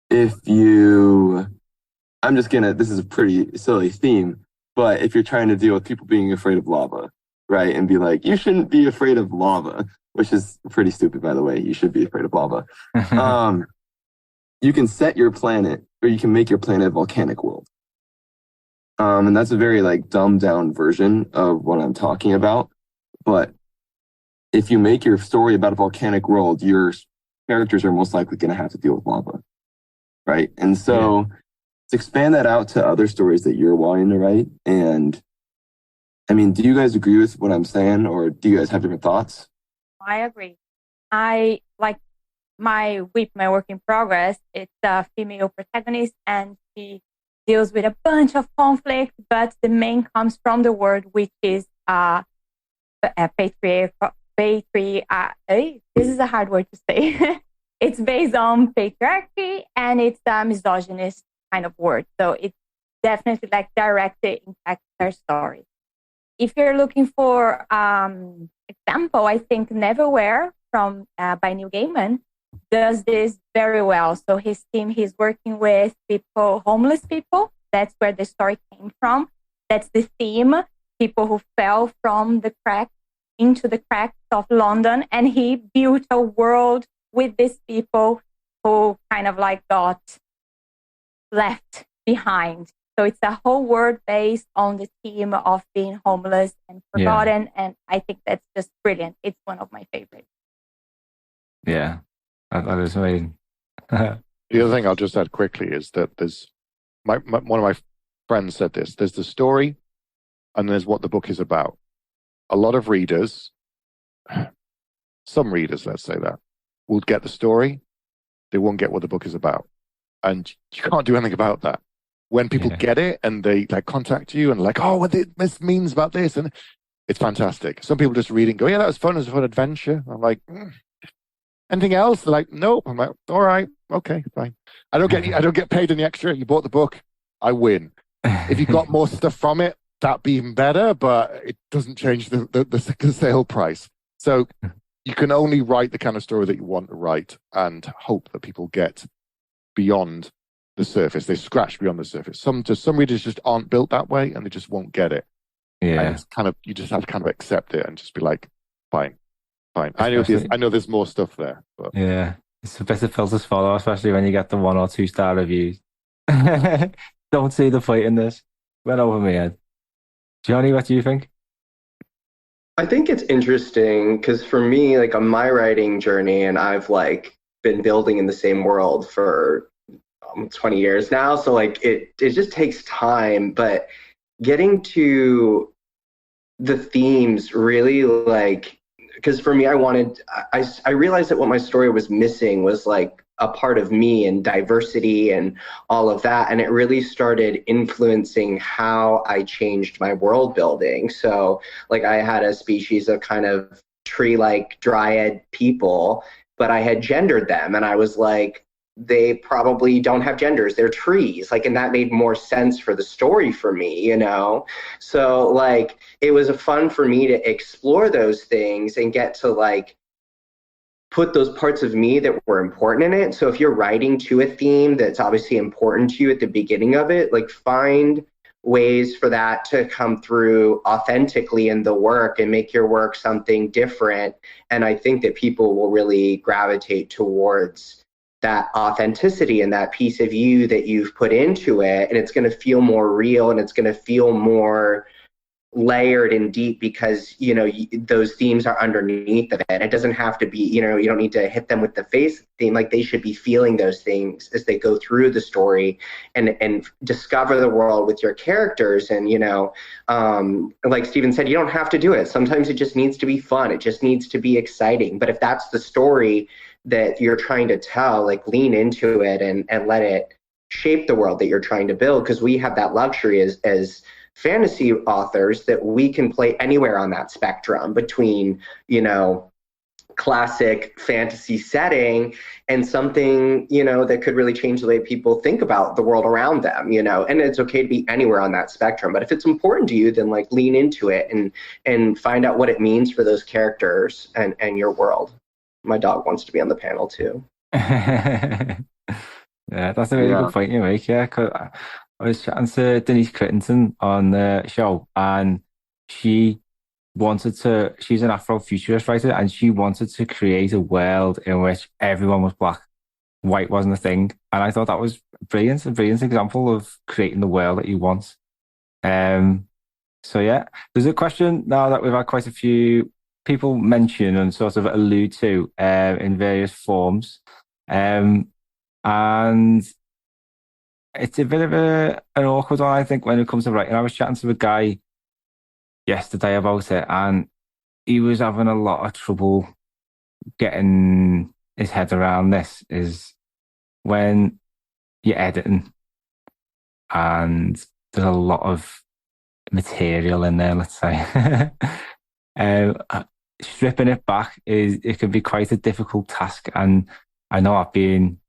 this is a pretty silly theme, but if you're trying to deal with people being afraid of lava, right? And be like, you shouldn't be afraid of lava, which is pretty stupid, by the way. You should be afraid of lava. You can set your planet, or you can make your planet a volcanic world. And that's a very like dumbed down version of what I'm talking about. But if you make your story about a volcanic world, your characters are most likely going to have to deal with lava, right? And so to expand that out to other stories that you're wanting to write. And I mean, do you guys agree with what I'm saying, or do you guys have different thoughts? I agree. I like my work in progress. It's a female protagonist, and she deals with a bunch of conflict, but the main comes from the word, which is patriarch. This is a hard word to say. it's based on patriarchy and it's a misogynist kind of word. So it definitely like directly impacts their story. If you're looking for example, I think Neverwhere from by Neil Gaiman does this very well. So his team, he's working with people, homeless people. That's where the story came from. That's the theme, people who fell from the crack into the cracks of London. And he built a world with these people who kind of like got left behind. So it's a whole world based on the theme of being homeless and forgotten. Yeah. And I think that's just brilliant. It's one of my favorites. Yeah, that is amazing. The other thing I'll just add quickly is that there's one of my friends said this. There's the story and there's what the book is about. A lot of readers, some readers, let's say that, will get the story. They won't get what the book is about. And you can't do anything about that. When people get it and they like contact you and like, oh, what this means about this, and it's fantastic. Some people just read it and go, yeah, that was fun. It was a fun adventure. I'm like, anything else? They're like, nope. I'm like, all right, okay, fine. I don't get paid any extra. You bought the book, I win. If you got more stuff from it, that'd be even better. But it doesn't change the sale price. So you can only write the kind of story that you want to write and hope that people get beyond the surface. They scratch beyond the surface. Some readers just aren't built that way and they just won't get it. Yeah. And it's kind of, you just have to kind of accept it and just be like, fine. I know there's more stuff there. But. Yeah. It's a bit of pill to swallow, especially when you get the 1 or 2 star reviews. Don't see the point in this. Went over my head. Jonny, what do you think? I think it's interesting because for me, like on my writing journey, and I've like been building in the same world for 20 years now, so like it just takes time, but getting to the themes really, like, because for me, I realized that what my story was missing was like a part of me and diversity and all of that, and it really started influencing how I changed my world building. So like I had a species of kind of tree-like dryad people, but I had gendered them, and I was like, they probably don't have genders, they're trees, like, and that made more sense for the story for me, you know? So like it was fun for me to explore those things and get to like put those parts of me that were important in it. So if you're writing to a theme that's obviously important to you at the beginning of it, like find ways for that to come through authentically in the work and make your work something different. And I think that people will really gravitate towards that authenticity and that piece of you that you've put into it, and it's going to feel more real and it's going to feel more layered and deep because, you know, those themes are underneath of it. It doesn't have to be, you know, you don't need to hit them with the face theme. Like they should be feeling those things as they go through the story and discover the world with your characters. And, you know, like Stephen said, you don't have to do it. Sometimes it just needs to be fun. It just needs to be exciting. But if that's the story that you're trying to tell, like lean into it and let it shape the world that you're trying to build. Because we have that luxury as fantasy authors that we can play anywhere on that spectrum between, you know, classic fantasy setting and something, you know, that could really change the way people think about the world around them, you know, and it's okay to be anywhere on that spectrum. But if it's important to you, then like lean into it and find out what it means for those characters and your world. My dog wants to be on the panel too. Yeah, that's a really good point you make. Yeah, because I was chatting to Denise Crittenton on the show, and she's an Afrofuturist writer, and she wanted to create a world in which everyone was black. White wasn't a thing. And I thought that was brilliant, a brilliant example of creating the world that you want. So yeah, there's a question now that we've had quite a few people mention and sort of allude to in various forms. And it's a bit of an awkward one, I think, when it comes to writing. I was chatting to a guy yesterday about it, and he was having a lot of trouble getting his head around this, is when you're editing and there's a lot of material in there, let's say. Stripping it back it can be quite a difficult task, and I know I've been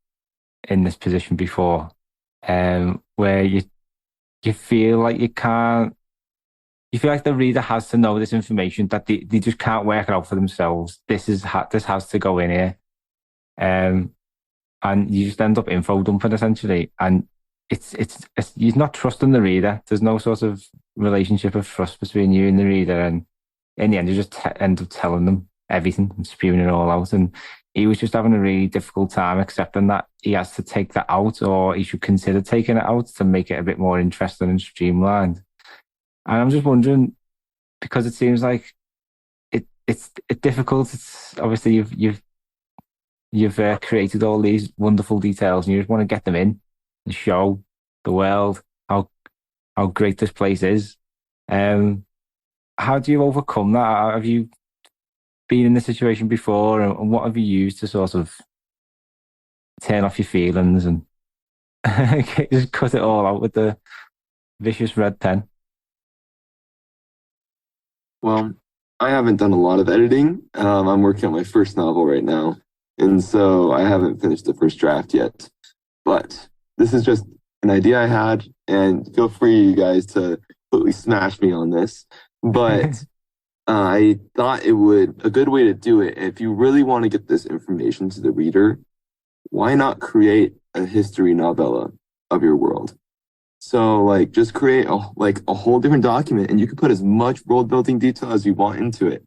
in this position before, where you feel like you feel like the reader has to know this information that they just can't work it out for themselves. This has to go in here. And you just end up info dumping essentially. And it's you're not trusting the reader. There's no sort of relationship of trust between you and the reader. And in the end, you just end up telling them everything and spewing it all out. And he was just having a really difficult time accepting that he has to take that out, or he should consider taking it out to make it a bit more interesting and streamlined. And I'm just wondering, because it seems like it's difficult. It's obviously you've created all these wonderful details, and you just want to get them in and show the world how great this place is. How do you overcome that? Have you been in this situation before, and what have you used to sort of turn off your feelings and just cut it all out with the vicious red pen? Well, I haven't done a lot of editing. I'm working on my first novel right now, and so I haven't finished the first draft yet. But this is just an idea I had, and feel free, you guys, to completely smash me on this. But I thought a good way to do it, if you really want to get this information to the reader, why not create a history novella of your world? So like just create a whole different document, and you can put as much world building detail as you want into it,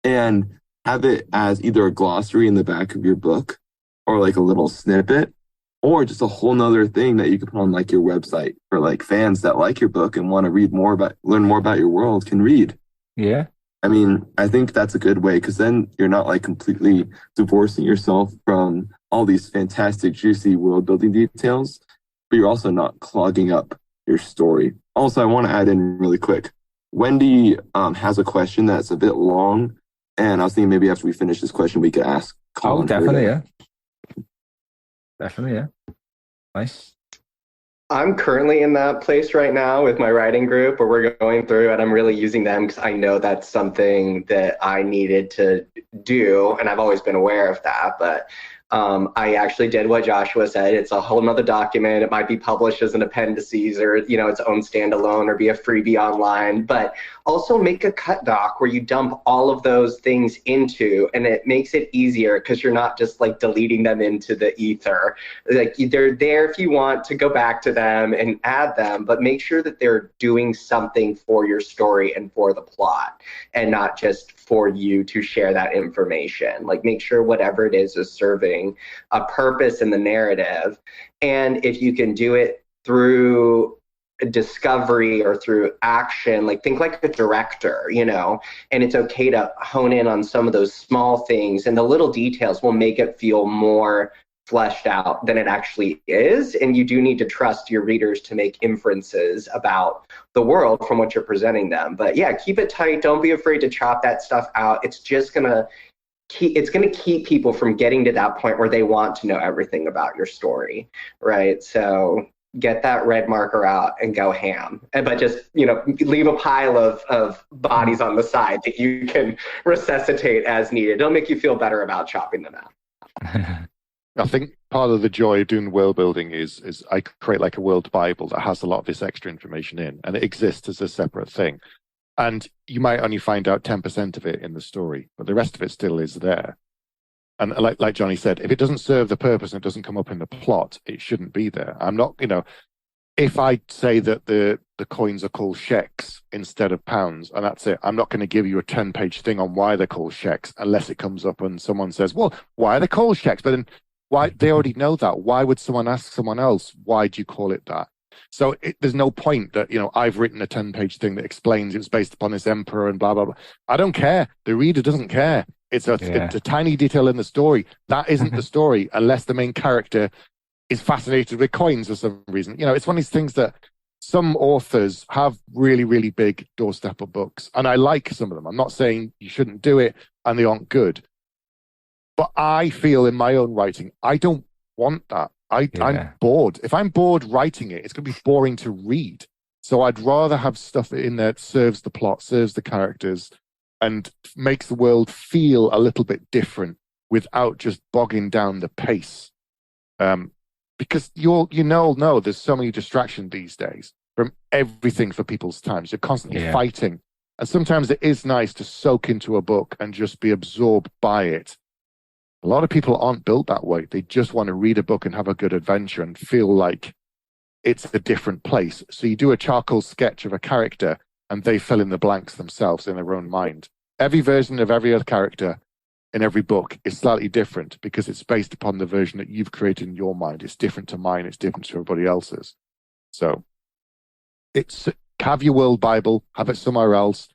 and have it as either a glossary in the back of your book, or like a little snippet, or just a whole nother thing that you can put on like your website for like fans that like your book and want to learn more about your world can read. Yeah. I mean, I think that's a good way, because then you're not like completely divorcing yourself from all these fantastic, juicy world building details, but you're also not clogging up your story. Also, I want to add in really quick. Wendy has a question that's a bit long, and I was thinking maybe after we finish this question, we could ask Colin. Oh, definitely, yeah. Definitely, yeah. Nice. I'm currently in that place right now with my writing group where we're going through, and I'm really using them because I know that's something that I needed to do, and I've always been aware of that. But I actually did what Joshua said. It's a whole nother document. It might be published as an appendices, or its own standalone, or be a freebie online, but also make a cut doc where you dump all of those things into, and it makes it easier because you're not just like deleting them into the ether. Like they're there if you want to go back to them and add them, but make sure that they're doing something for your story and for the plot, and not just for you to share that information. Like make sure whatever it is serving a purpose in the narrative. And if you can do it through discovery or through action, like think like a director, and it's okay to hone in on some of those small things, and the little details will make it feel more fleshed out than it actually is. And you do need to trust your readers to make inferences about the world from what you're presenting them. But yeah, keep it tight. Don't be afraid to chop that stuff out. It's just gonna keep people from getting to that point where they want to know everything about your story, right? So get that red marker out and go ham. But just, leave a pile of bodies on the side that you can resuscitate as needed. It'll make you feel better about chopping them out. I think part of the joy of doing world building is I create like a world Bible that has a lot of this extra information in, and it exists as a separate thing. And you might only find out 10% of it in the story, but the rest of it still is there. And like Johnny said, if it doesn't serve the purpose and it doesn't come up in the plot, it shouldn't be there. I'm not, if I say that the coins are called sheks instead of pounds, and that's it, I'm not going to give you a 10-page thing on why they're called sheks unless it comes up and someone says, well, why are they called sheks? But then why, they already know that. Why would someone ask someone else, why do you call it that? So there's no point that, I've written a 10-page thing that explains it was based upon this emperor and blah, blah, blah. I don't care. The reader doesn't care. It's a tiny detail in the story. That isn't the story unless the main character is fascinated with coins for some reason. It's one of these things that some authors have really, really big doorstep of books. And I like some of them. I'm not saying you shouldn't do it and they aren't good. But I feel in my own writing, I don't want that. I'm bored. If I'm bored writing it, it's going to be boring to read. So I'd rather have stuff in there that serves the plot, serves the characters, and makes the world feel a little bit different without just bogging down the pace. Because you know there's so many distractions these days from everything for people's times. You're constantly fighting. And sometimes it is nice to soak into a book and just be absorbed by it. A lot of people aren't built that way. They just want to read a book and have a good adventure and feel like it's a different place. So you do a charcoal sketch of a character and they fill in the blanks themselves in their own mind. Every version of every other character in every book is slightly different because it's based upon the version that you've created in your mind. It's different to mine. It's different to everybody else's. So have your world Bible, have it somewhere else.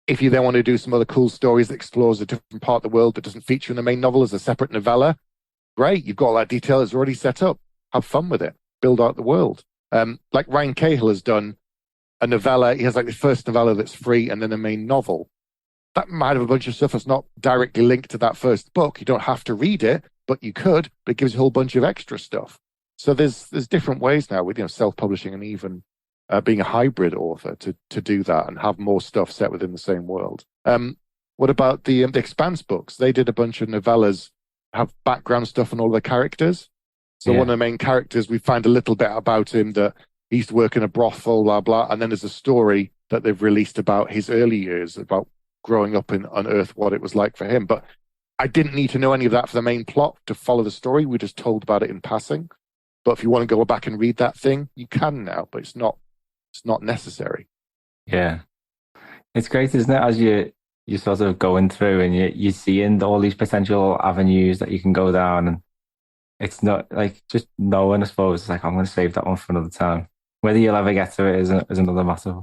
If you then want to do some other cool stories that explores a different part of the world that doesn't feature in the main novel as a separate novella, great. You've got all that detail. It's already set up. Have fun with it. Build out the world. Like Ryan Cahill has done a novella. He has like the first novella that's free and then a main novel. That might have a bunch of stuff that's not directly linked to that first book. You don't have to read it, but you could. But it gives you a whole bunch of extra stuff. So there's different ways now with self-publishing and even being a hybrid author to do that and have more stuff set within the same world. What about the Expanse books? They did a bunch of novellas, have background stuff on all the characters. So one of the main characters, we find a little bit about him that he used to work in a brothel, blah, blah. And then there's a story that they've released about his early years, about growing up on Earth, what it was like for him. But I didn't need to know any of that for the main plot to follow the story. We just told about it in passing. But if you want to go back and read that thing, you can now, but it's not necessary. Yeah. It's great, isn't it? As you're sort of going through and you're seeing all these potential avenues that you can go down, and it's not like just knowing, I suppose, it's like, I'm going to save that one for another time. Whether you'll ever get to it is another matter.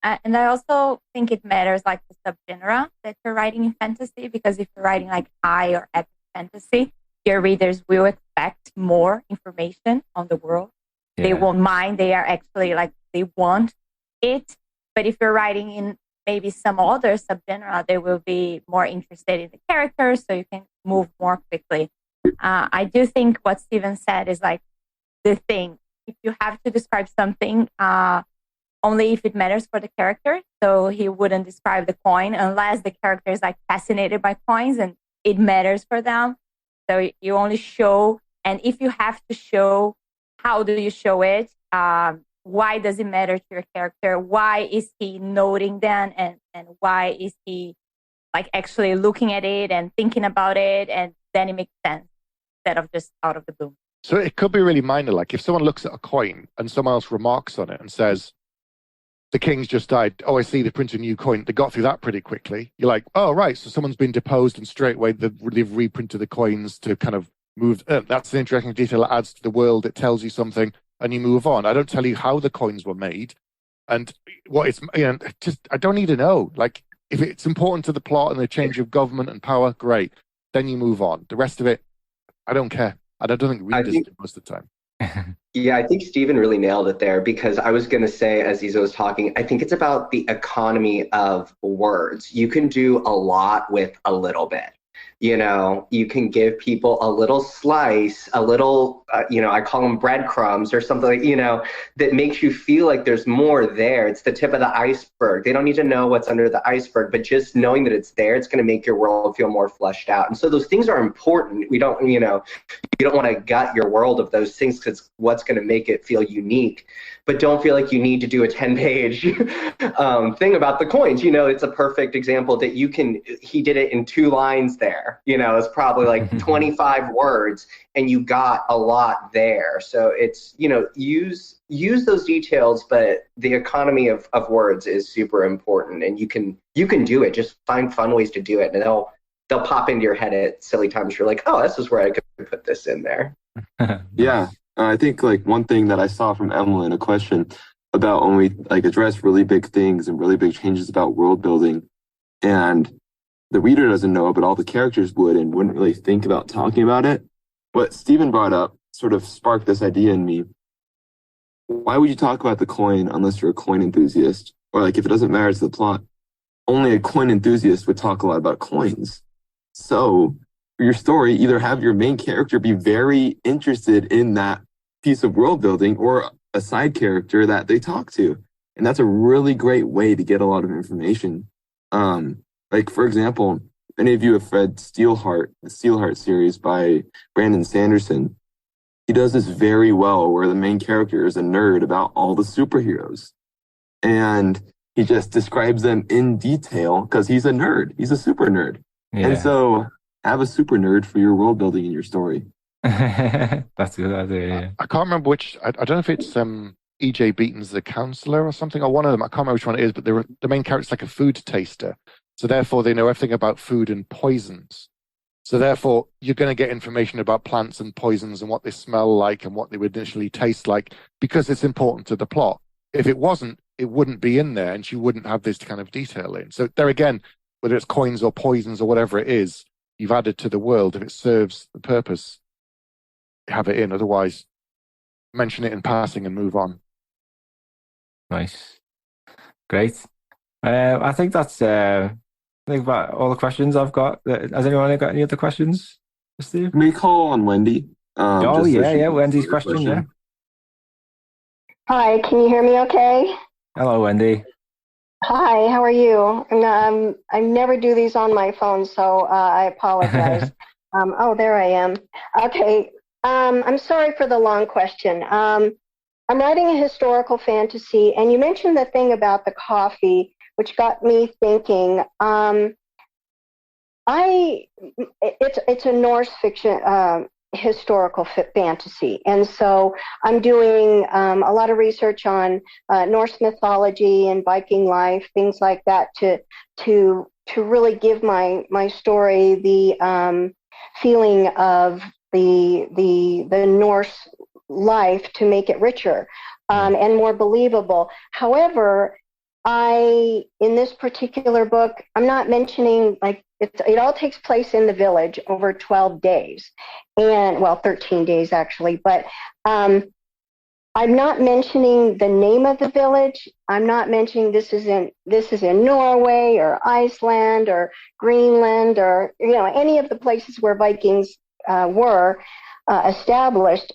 And I also think it matters like the subgenre that you're writing in fantasy, because if you're writing like high or epic fantasy, your readers will expect more information on the world. Yeah. They won't mind. They are actually like, they want it. But if you're writing in maybe some other subgenre, they will be more interested in the characters, so you can move more quickly. I do think what Stephen said is like the thing. If you have to describe something, only if it matters for the character. So he wouldn't describe the coin unless the character is like fascinated by coins and it matters for them. So you only show, and if you have to show, how do you show it? Why does it matter to your character? Why is he noting them? And why is he like actually looking at it and thinking about it? And then it makes sense instead of just out of the blue. So it could be really minor. Like if someone looks at a coin and someone else remarks on it and says, the king's just died. Oh, I see, they printed a new coin. They got through that pretty quickly. You're like, oh, right. So someone's been deposed and straight away they've reprinted the coins to kind of move. That's an interesting detail. It adds to the world. It tells you something and you move on. I don't tell you how the coins were made and what it's, I don't need to know. Like if it's important to the plot and the change of government and power, great. Then you move on. The rest of it, I don't care. I don't think readers do most of the time. Yeah, I think Stephen really nailed it there, because I was going to say, as Isa was talking, I think it's about the economy of words. You can do a lot with a little bit. You can give people a little slice, a little, I call them breadcrumbs or something like, that makes you feel like there's more there. It's the tip of the iceberg. They don't need to know what's under the iceberg, but just knowing that it's there, it's going to make your world feel more fleshed out. And so those things are important. We don't, you don't want to gut your world of those things because it's what's going to make it feel unique. But don't feel like you need to do a 10-page thing about the coins. It's a perfect example that he did it in 2 lines there. It's probably like 25 words and you got a lot there. So it's, use those details, but the economy of words is super important, and you can do it. Just find fun ways to do it, and they'll pop into your head at silly times. You're like, oh, this is where I could put this in there. Yeah. I think like one thing that I saw from Emily, a question about when we like address really big things and really big changes about world building, and the reader doesn't know, but all the characters would and wouldn't really think about talking about it. What Stephen brought up sort of sparked this idea in me. Why would you talk about the coin unless you're a coin enthusiast? Or like if it doesn't matter to the plot, only a coin enthusiast would talk a lot about coins. So for your story, either have your main character be very interested in that piece of world building or a side character that they talk to. And that's a really great way to get a lot of information. Like, for example, any of you have read Steelheart, the Steelheart series by Brandon Sanderson, he does this very well where the main character is a nerd about all the superheroes. And he just describes them in detail because he's a nerd. He's a super nerd. Yeah. And so have a super nerd for your world building in your story. That's a good idea, yeah. I can't remember which, I don't know if it's E.J. Beaton's The Counselor or something, or one of them. I can't remember which one it is, but the main character's like a food taster. So therefore, they know everything about food and poisons. So therefore, you're going to get information about plants and poisons and what they smell like and what they would initially taste like, because it's important to the plot. If it wasn't, it wouldn't be in there, and she wouldn't have this kind of detail in. So there again, whether it's coins or poisons or whatever it is, you've added to the world. If it serves the purpose, have it in. Otherwise, mention it in passing and move on. Nice. Great. I think that's about all the questions I've got. Has anyone got any other questions for Steve? Can we call on Wendy? Oh, yeah, Wendy's question, yeah. Hi, can you hear me okay? Hello, Wendy. Hi, how are you? I never do these on my phone, so I apologize. Oh, there I am. Okay, I'm sorry for the long question. I'm writing a historical fantasy, and you mentioned the thing about the coffee, which got me thinking. It's a Norse fiction, historical fantasy, and so I'm doing a lot of research on Norse mythology and Viking life, things like that, to really give my story the feeling of the Norse life, to make it richer and more believable. However, in this particular book, I'm not mentioning, like, it all takes place in the village over 12 days, and 13 days actually, but I'm not mentioning the name of the village. I'm not mentioning this is in Norway or Iceland or Greenland or any of the places where Vikings were established.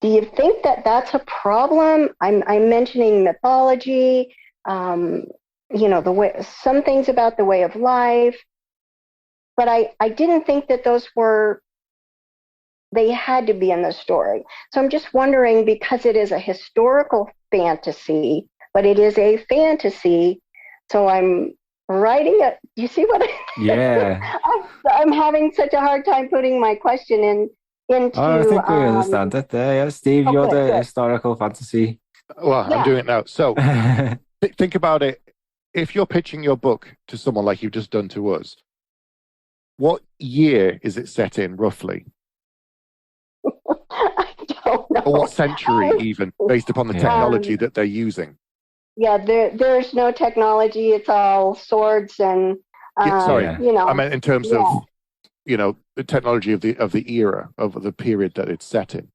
Do you think that that's a problem? I'm mentioning mythology, the way, some things about the way of life, but I didn't think that they had to be in the story. So I'm just wondering, because it is a historical fantasy, but it is a fantasy, so I'm writing it. You see what Yeah. I'm having such a hard time putting my question into. I think we understand it there. Yeah, Steve, you're the historical fantasy. Well, I'm doing it now. So think about it. If you're pitching your book to someone like you've just done to us, what year is it set in, roughly? I don't know. Or what century, even, based upon the technology that they're using? Yeah, there's no technology. It's all swords and, I meant in terms of, the technology of the era, of the period that it's set in.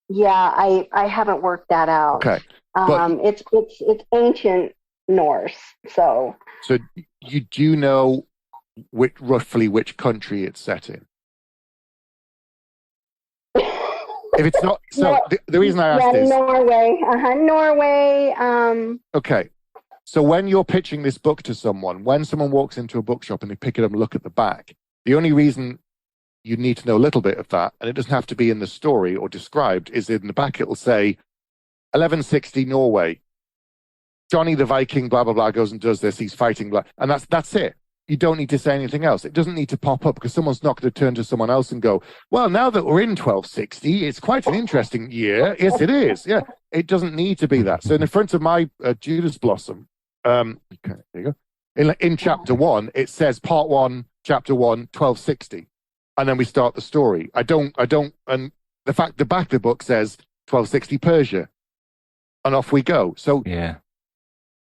Yeah, I haven't worked that out. Okay. It's ancient Norse, so you do know roughly which country it's set in? If it's not, the reason I asked is Norway. Norway. Okay. So when you're pitching this book to someone, when someone walks into a bookshop and they pick it up and look at the back, the only reason you need to know a little bit of that, and it doesn't have to be in the story or described, is in the back it will say 1160 Norway. Johnny the Viking, blah, blah, blah, goes and does this. He's fighting, blah. And that's it. You don't need to say anything else. It doesn't need to pop up, because someone's not going to turn to someone else and go, well, now that we're in 1260, it's quite an interesting year. Yes, it is. Yeah, it doesn't need to be that. So in the front of my Judas Blossom, there you go. In chapter 1, it says part 1, chapter 1, 1260. And then we start the story. And the back of the book says 1260 Persia. And off we go. So yeah.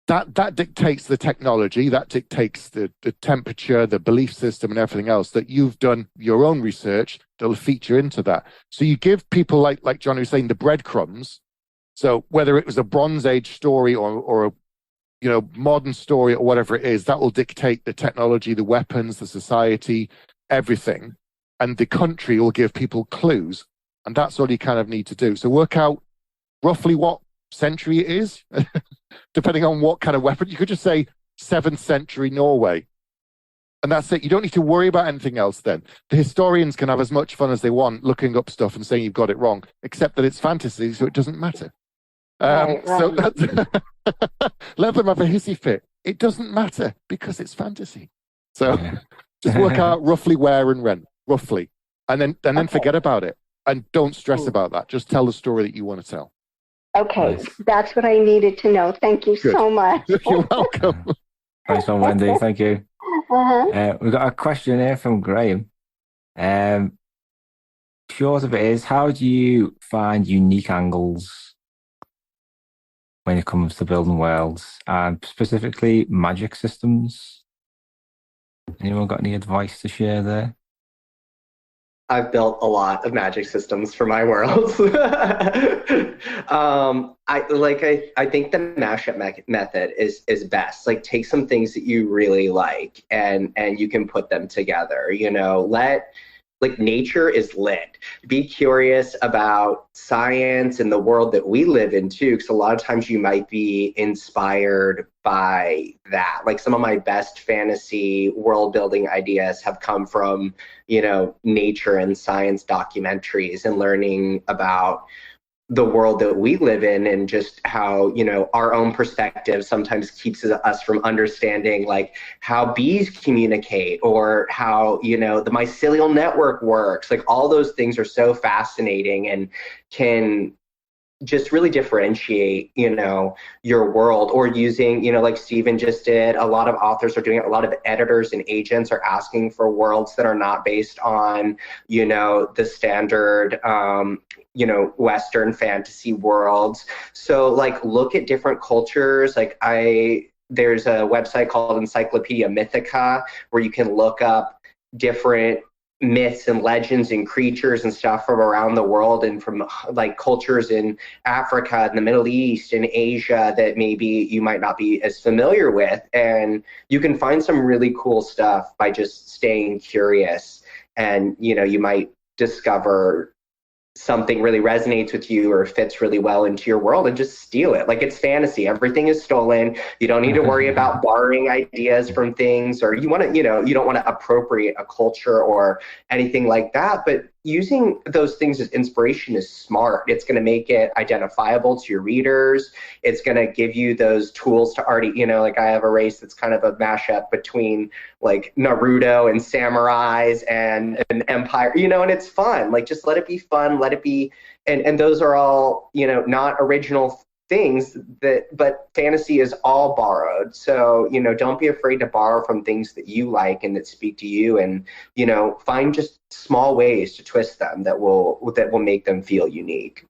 That dictates the technology, that dictates the temperature, the belief system, and everything else, that you've done your own research that'll feature into that. So you give people, like Johnny was saying, the breadcrumbs. So whether it was a Bronze Age story or a modern story or whatever it is, that will dictate the technology, the weapons, the society, everything. And the country will give people clues. And that's all you kind of need to do. So work out roughly what century it is, depending on what kind of weapon. You could just say 7th century Norway. And that's it. You don't need to worry about anything else then. The historians can have as much fun as they want looking up stuff and saying you've got it wrong, except that it's fantasy, so it doesn't matter. Right. So that's let them have a hissy fit. It doesn't matter because it's fantasy. So just work out roughly where and when, roughly. And then forget about it. And don't stress about that. Just tell the story that you want to tell. Okay, that's what I needed to know. Thank you so much. You're welcome. Nice one, Wendy. Thank you. We've got a question here from Graham. Short of it is, how do you find unique angles when it comes to building worlds, and specifically magic systems? Anyone got any advice to share there? I've built a lot of magic systems for my worlds. I think the mashup method is best. Like, take some things that you really like and you can put them together. Nature is lit. Be curious about science and the world that we live in too, because a lot of times you might be inspired by that. Like, some of my best fantasy world building ideas have come from, nature and science documentaries and learning about the world that we live in, and just how, our own perspective sometimes keeps us from understanding like how bees communicate, or how, the mycelial network works. Like, all those things are so fascinating and can just really differentiate, your world. Or using, like Stephen just did, a lot of authors are doing it. A lot of editors and agents are asking for worlds that are not based on, the standard, Western fantasy worlds. So look at different cultures. There's a website called Encyclopedia Mythica where you can look up different myths and legends and creatures and stuff from around the world, and from cultures in Africa and the Middle East and Asia that maybe you might not be as familiar with. And you can find some really cool stuff by just staying curious, and you might discover something really resonates with you or fits really well into your world, and just steal it. Like, it's fantasy. Everything is stolen. You don't need to worry about borrowing ideas from things, or you want to, you don't want to appropriate a culture or anything like that. But using those things as inspiration is smart. It's going to make it identifiable to your readers. It's going to give you those tools to already, I have a race that's kind of a mashup between Naruto and samurais and an empire, and it's fun. Just let it be fun, let it be. And those are all, not original things but fantasy is all borrowed. So, don't be afraid to borrow from things that you like and that speak to you, and, find just small ways to twist them that will make them feel unique.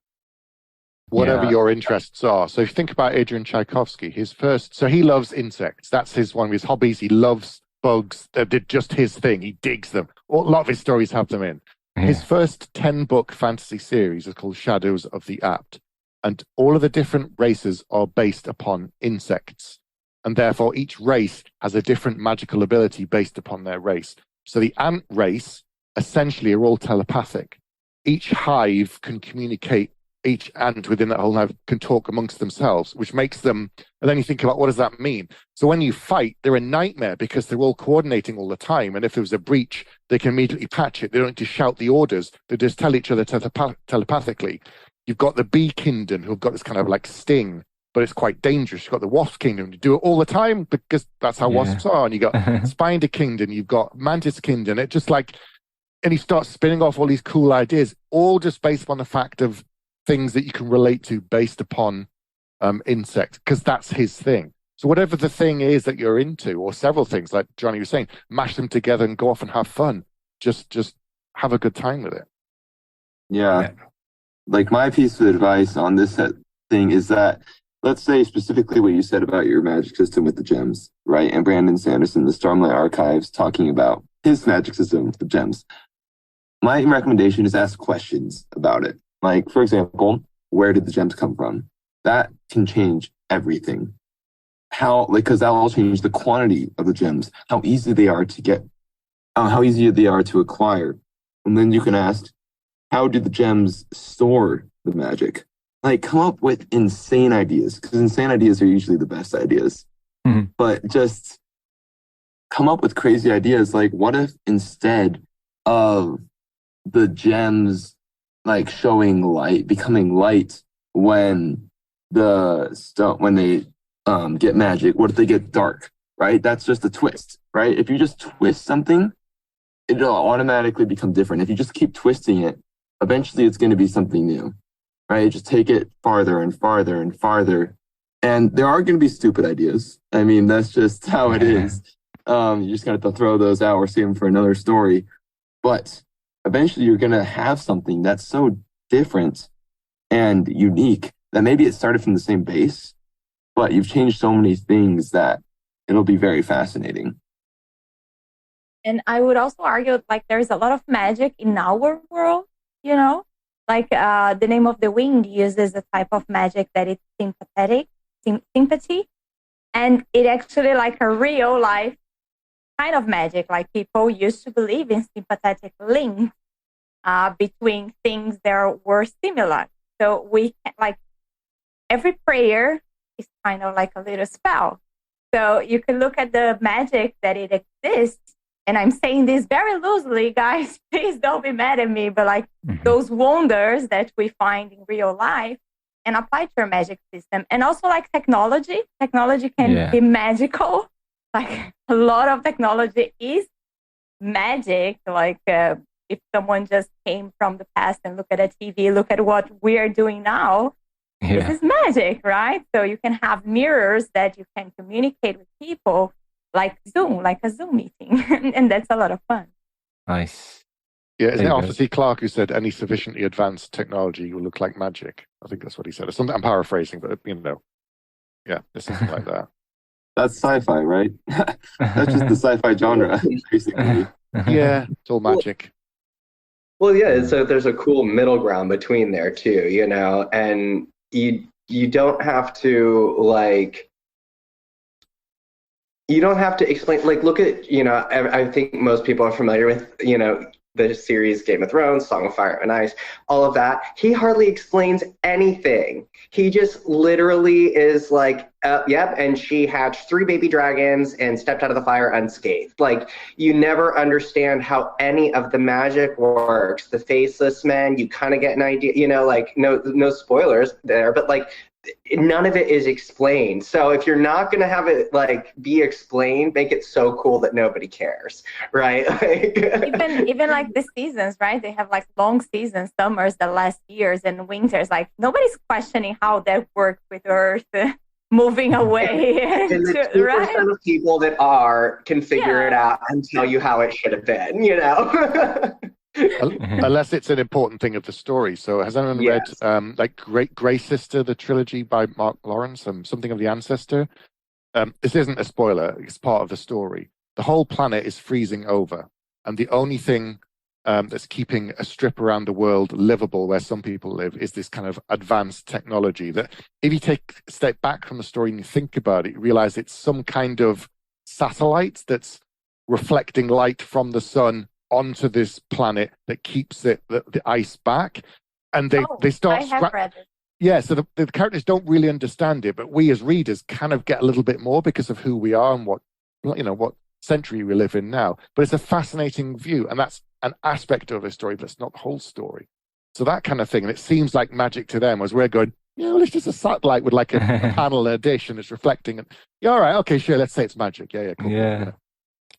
Whatever your interests are. So if you think about Adrian Tchaikovsky, he loves insects. That's one of his hobbies. He loves bugs. They're just his thing. He digs them. A lot of his stories have them in. His first 10-book fantasy series is called Shadows of the Apt. And all of the different races are based upon insects. And therefore, each race has a different magical ability based upon their race. So the ant race essentially are all telepathic. Each hive can communicate. Each ant within that whole hive can talk amongst themselves, which makes them, and then you think about, what does that mean? So when you fight, they're a nightmare because they're all coordinating all the time. And if there was a breach, they can immediately patch it. They don't need to shout the orders. They just tell each other telepathically. You've got the bee kingdom, who've got this kind of sting, but it's quite dangerous. You've got the wasp kingdom. You do it all the time because that's how wasps are. And you've got spider kingdom. You've got mantis kingdom. It just and you start spinning off all these cool ideas, all just based on the fact of things that you can relate to based upon insects, because that's his thing. So whatever the thing is that you're into, or several things, like Johnny was saying, mash them together and go off and have fun. Just have a good time with it. Yeah. My piece of advice on this thing is that, let's say specifically what you said about your magic system with the gems, right? And Brandon Sanderson, the Stormlight Archives, talking about his magic system with the gems. My recommendation is ask questions about it. For example, where did the gems come from? That can change everything. Because that will change the quantity of the gems, how easy they are to get, how easy they are to acquire. And then you can ask, how do the gems store the magic? Come up with insane ideas, because insane ideas are usually the best ideas. but just come up with crazy ideas. Like, what if instead of the gems like showing light, becoming light when when they get magic, what if they get dark? Right? That's just a twist, right? If you just twist something, it'll automatically become different. If you just keep twisting it, eventually it's going to be something new, right? Just take it farther and farther and farther. And there are going to be stupid ideas. I mean, that's just how it is. You just got to throw those out or save them for another story. But eventually you're going to have something that's so different and unique that maybe it started from the same base, but you've changed so many things that it'll be very fascinating. And I would also argue, like, there's a lot of magic in our world, you know? Like, the Name of the Wind uses a type of magic that is sympathy. And it actually, like, a real life kind of magic. Like, people used to believe in sympathetic links between things that were similar. So we, like, every prayer is kind of like a little spell. So you can look at the magic that it exists. And I'm saying this very loosely, guys. Please don't be mad at me. But like those wonders that we find in real life and apply to our magic system. And also like technology. Technology can be magical. Like a lot of technology is magic. Like if someone just came from the past and look at a TV, look at what we're doing now. This is magic, right? So you can have mirrors that you can communicate with people like Zoom, like a Zoom meeting. And that's a lot of fun. Nice. Yeah, isn't it Arthur C. Clarke who said any sufficiently advanced technology will look like magic? I think that's what he said. Or something, I'm paraphrasing, but you know. Yeah, there's something like that. That's sci-fi, right? That's just the sci-fi genre, basically. Yeah, it's all magic. Well, yeah, so there's a cool middle ground between there too, you know, and you don't have to explain, like, look at, you know, I think most people are familiar with, you know, the series Game of Thrones, Song of Fire and Ice, all of that. He hardly explains anything. He just literally is like, yep, and she hatched 3 baby dragons and stepped out of the fire unscathed. Like, you never understand how any of the magic works. The Faceless Men, you kind of get an idea, you know, like, no spoilers there, but like, none of it is explained. So if you're not going to have it like be explained, make it so cool that nobody cares, right? Like, even like the seasons, right? They have like long seasons, summers, the last years, and winters. Like nobody's questioning how that works with Earth moving away. And the 2% of people that can figure it out and tell you how it should have been, you know? Unless it's an important thing of the story. So has anyone read like Grey Sister, the trilogy by Mark Lawrence, something of the ancestor? This isn't a spoiler, it's part of the story. The whole planet is freezing over, and the only thing that's keeping a strip around the world livable where some people live is this kind of advanced technology that if you take a step back from the story and you think about it, you realize it's some kind of satellite that's reflecting light from the sun onto this planet that keeps the ice back, and they start. I have read it. Yeah, so the characters don't really understand it, but we as readers kind of get a little bit more because of who we are and what century we live in now. But it's a fascinating view, and that's an aspect of the story, but it's not the whole story. So that kind of thing, and it seems like magic to them, as we're going, well, it's just a satellite with like a panel and a dish, and it's reflecting. And all right, okay, sure, let's say it's magic. Yeah, cool. Yeah.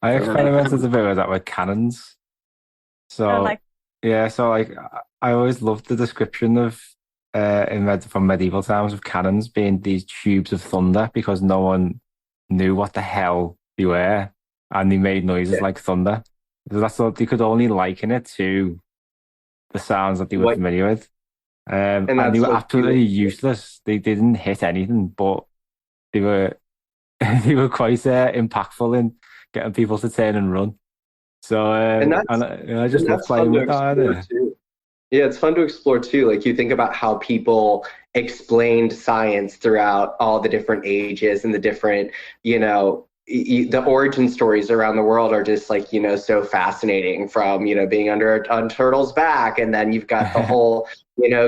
I experimented a bit with that with cannons. So I always loved the description of from medieval times of cannons being these tubes of thunder because no one knew what the hell they were, and they made noises like thunder. So that's what they could only liken it to the sounds that they were familiar with, and they were absolutely useless. They didn't hit anything, but they were quite impactful in getting people to turn and run. So I just love playing with that. Yeah, it's fun to explore too. Like you think about how people explained science throughout all the different ages and the different, the origin stories around the world are just like, so fascinating from, being under a turtle's back. And then you've got the whole,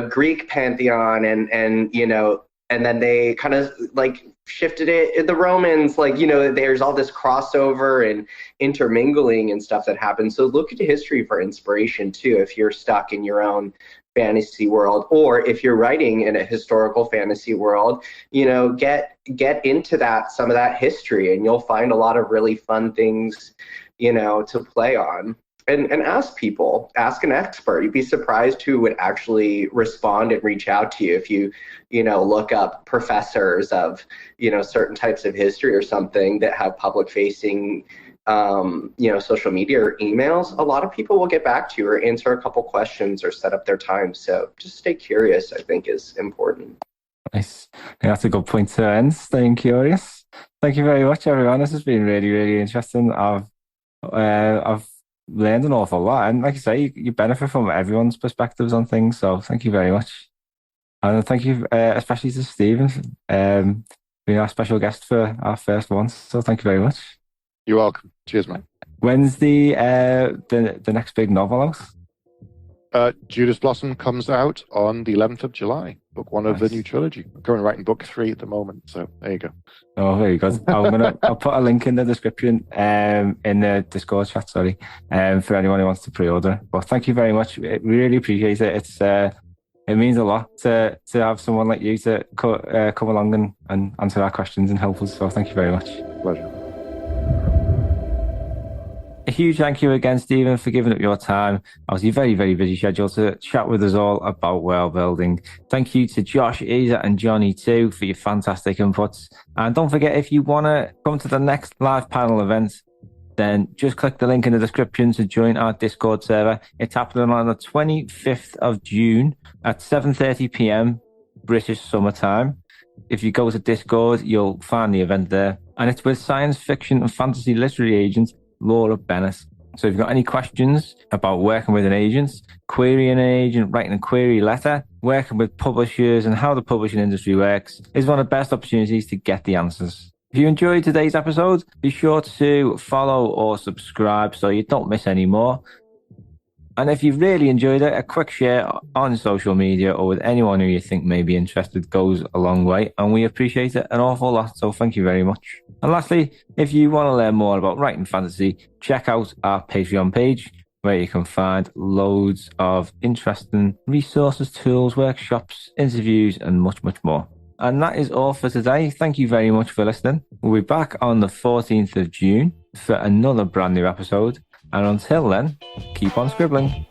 Greek pantheon and then they kind of like shifted it. The Romans, like, you know, there's all this crossover and intermingling and stuff that happens. So look at history for inspiration too, if you're stuck in your own fantasy world, or if you're writing in a historical fantasy world, you know, get into that, some of that history, and you'll find a lot of really fun things, you know, to play on. And ask people, ask an expert. You'd be surprised who would actually respond and reach out to you if you know, look up professors of, you know, certain types of history or something that have public facing, you know, social media or emails. A lot of people will get back to you or answer a couple questions or set up their time. So just stay curious, I think, is important. Nice. I think that's a good point to end, staying curious. Thank you very much, everyone. This has been really, really interesting. I've learned an awful lot, and like you say, you benefit from everyone's perspectives on things, so thank you very much. And thank you especially to Stephen, being our special guest for our first one, so thank you very much. You're welcome. Cheers, man. When's the next big novel out? Judas Blossom comes out on the 11th of July, book 1 of the new trilogy. I'm currently writing book 3 at the moment, so there you go. Oh, very good. I'll put a link in the description, in the Discord chat, sorry, for anyone who wants to pre-order. But thank you very much. We really appreciate it. It means a lot to have someone like you to come along and answer our questions and help us. So thank you very much. Pleasure. A huge thank you again, Stephen, for giving up your time. Obviously, very, very busy schedule to chat with us all about world building. Thank you to Josh, Isa, and Johnny too for your fantastic inputs. And don't forget, if you want to come to the next live panel event, then just click the link in the description to join our Discord server. It's happening on the 25th of June at 7:30 p.m. British summertime. If you go to Discord, you'll find the event there. And it's with science fiction and fantasy literary agent Laura Bennett. So if you've got any questions about working with an agent, querying an agent, writing a query letter, working with publishers and how the publishing industry works, is one of the best opportunities to get the answers. If you enjoyed today's episode, be sure to follow or subscribe so you don't miss any more. And if you've really enjoyed it, a quick share on social media or with anyone who you think may be interested goes a long way, and we appreciate it an awful lot, so thank you very much. And lastly, if you want to learn more about writing fantasy, check out our Patreon page, where you can find loads of interesting resources, tools, workshops, interviews, and much, much more. And that is all for today. Thank you very much for listening. We'll be back on the 14th of June for another brand new episode. And until then, keep on scribbling.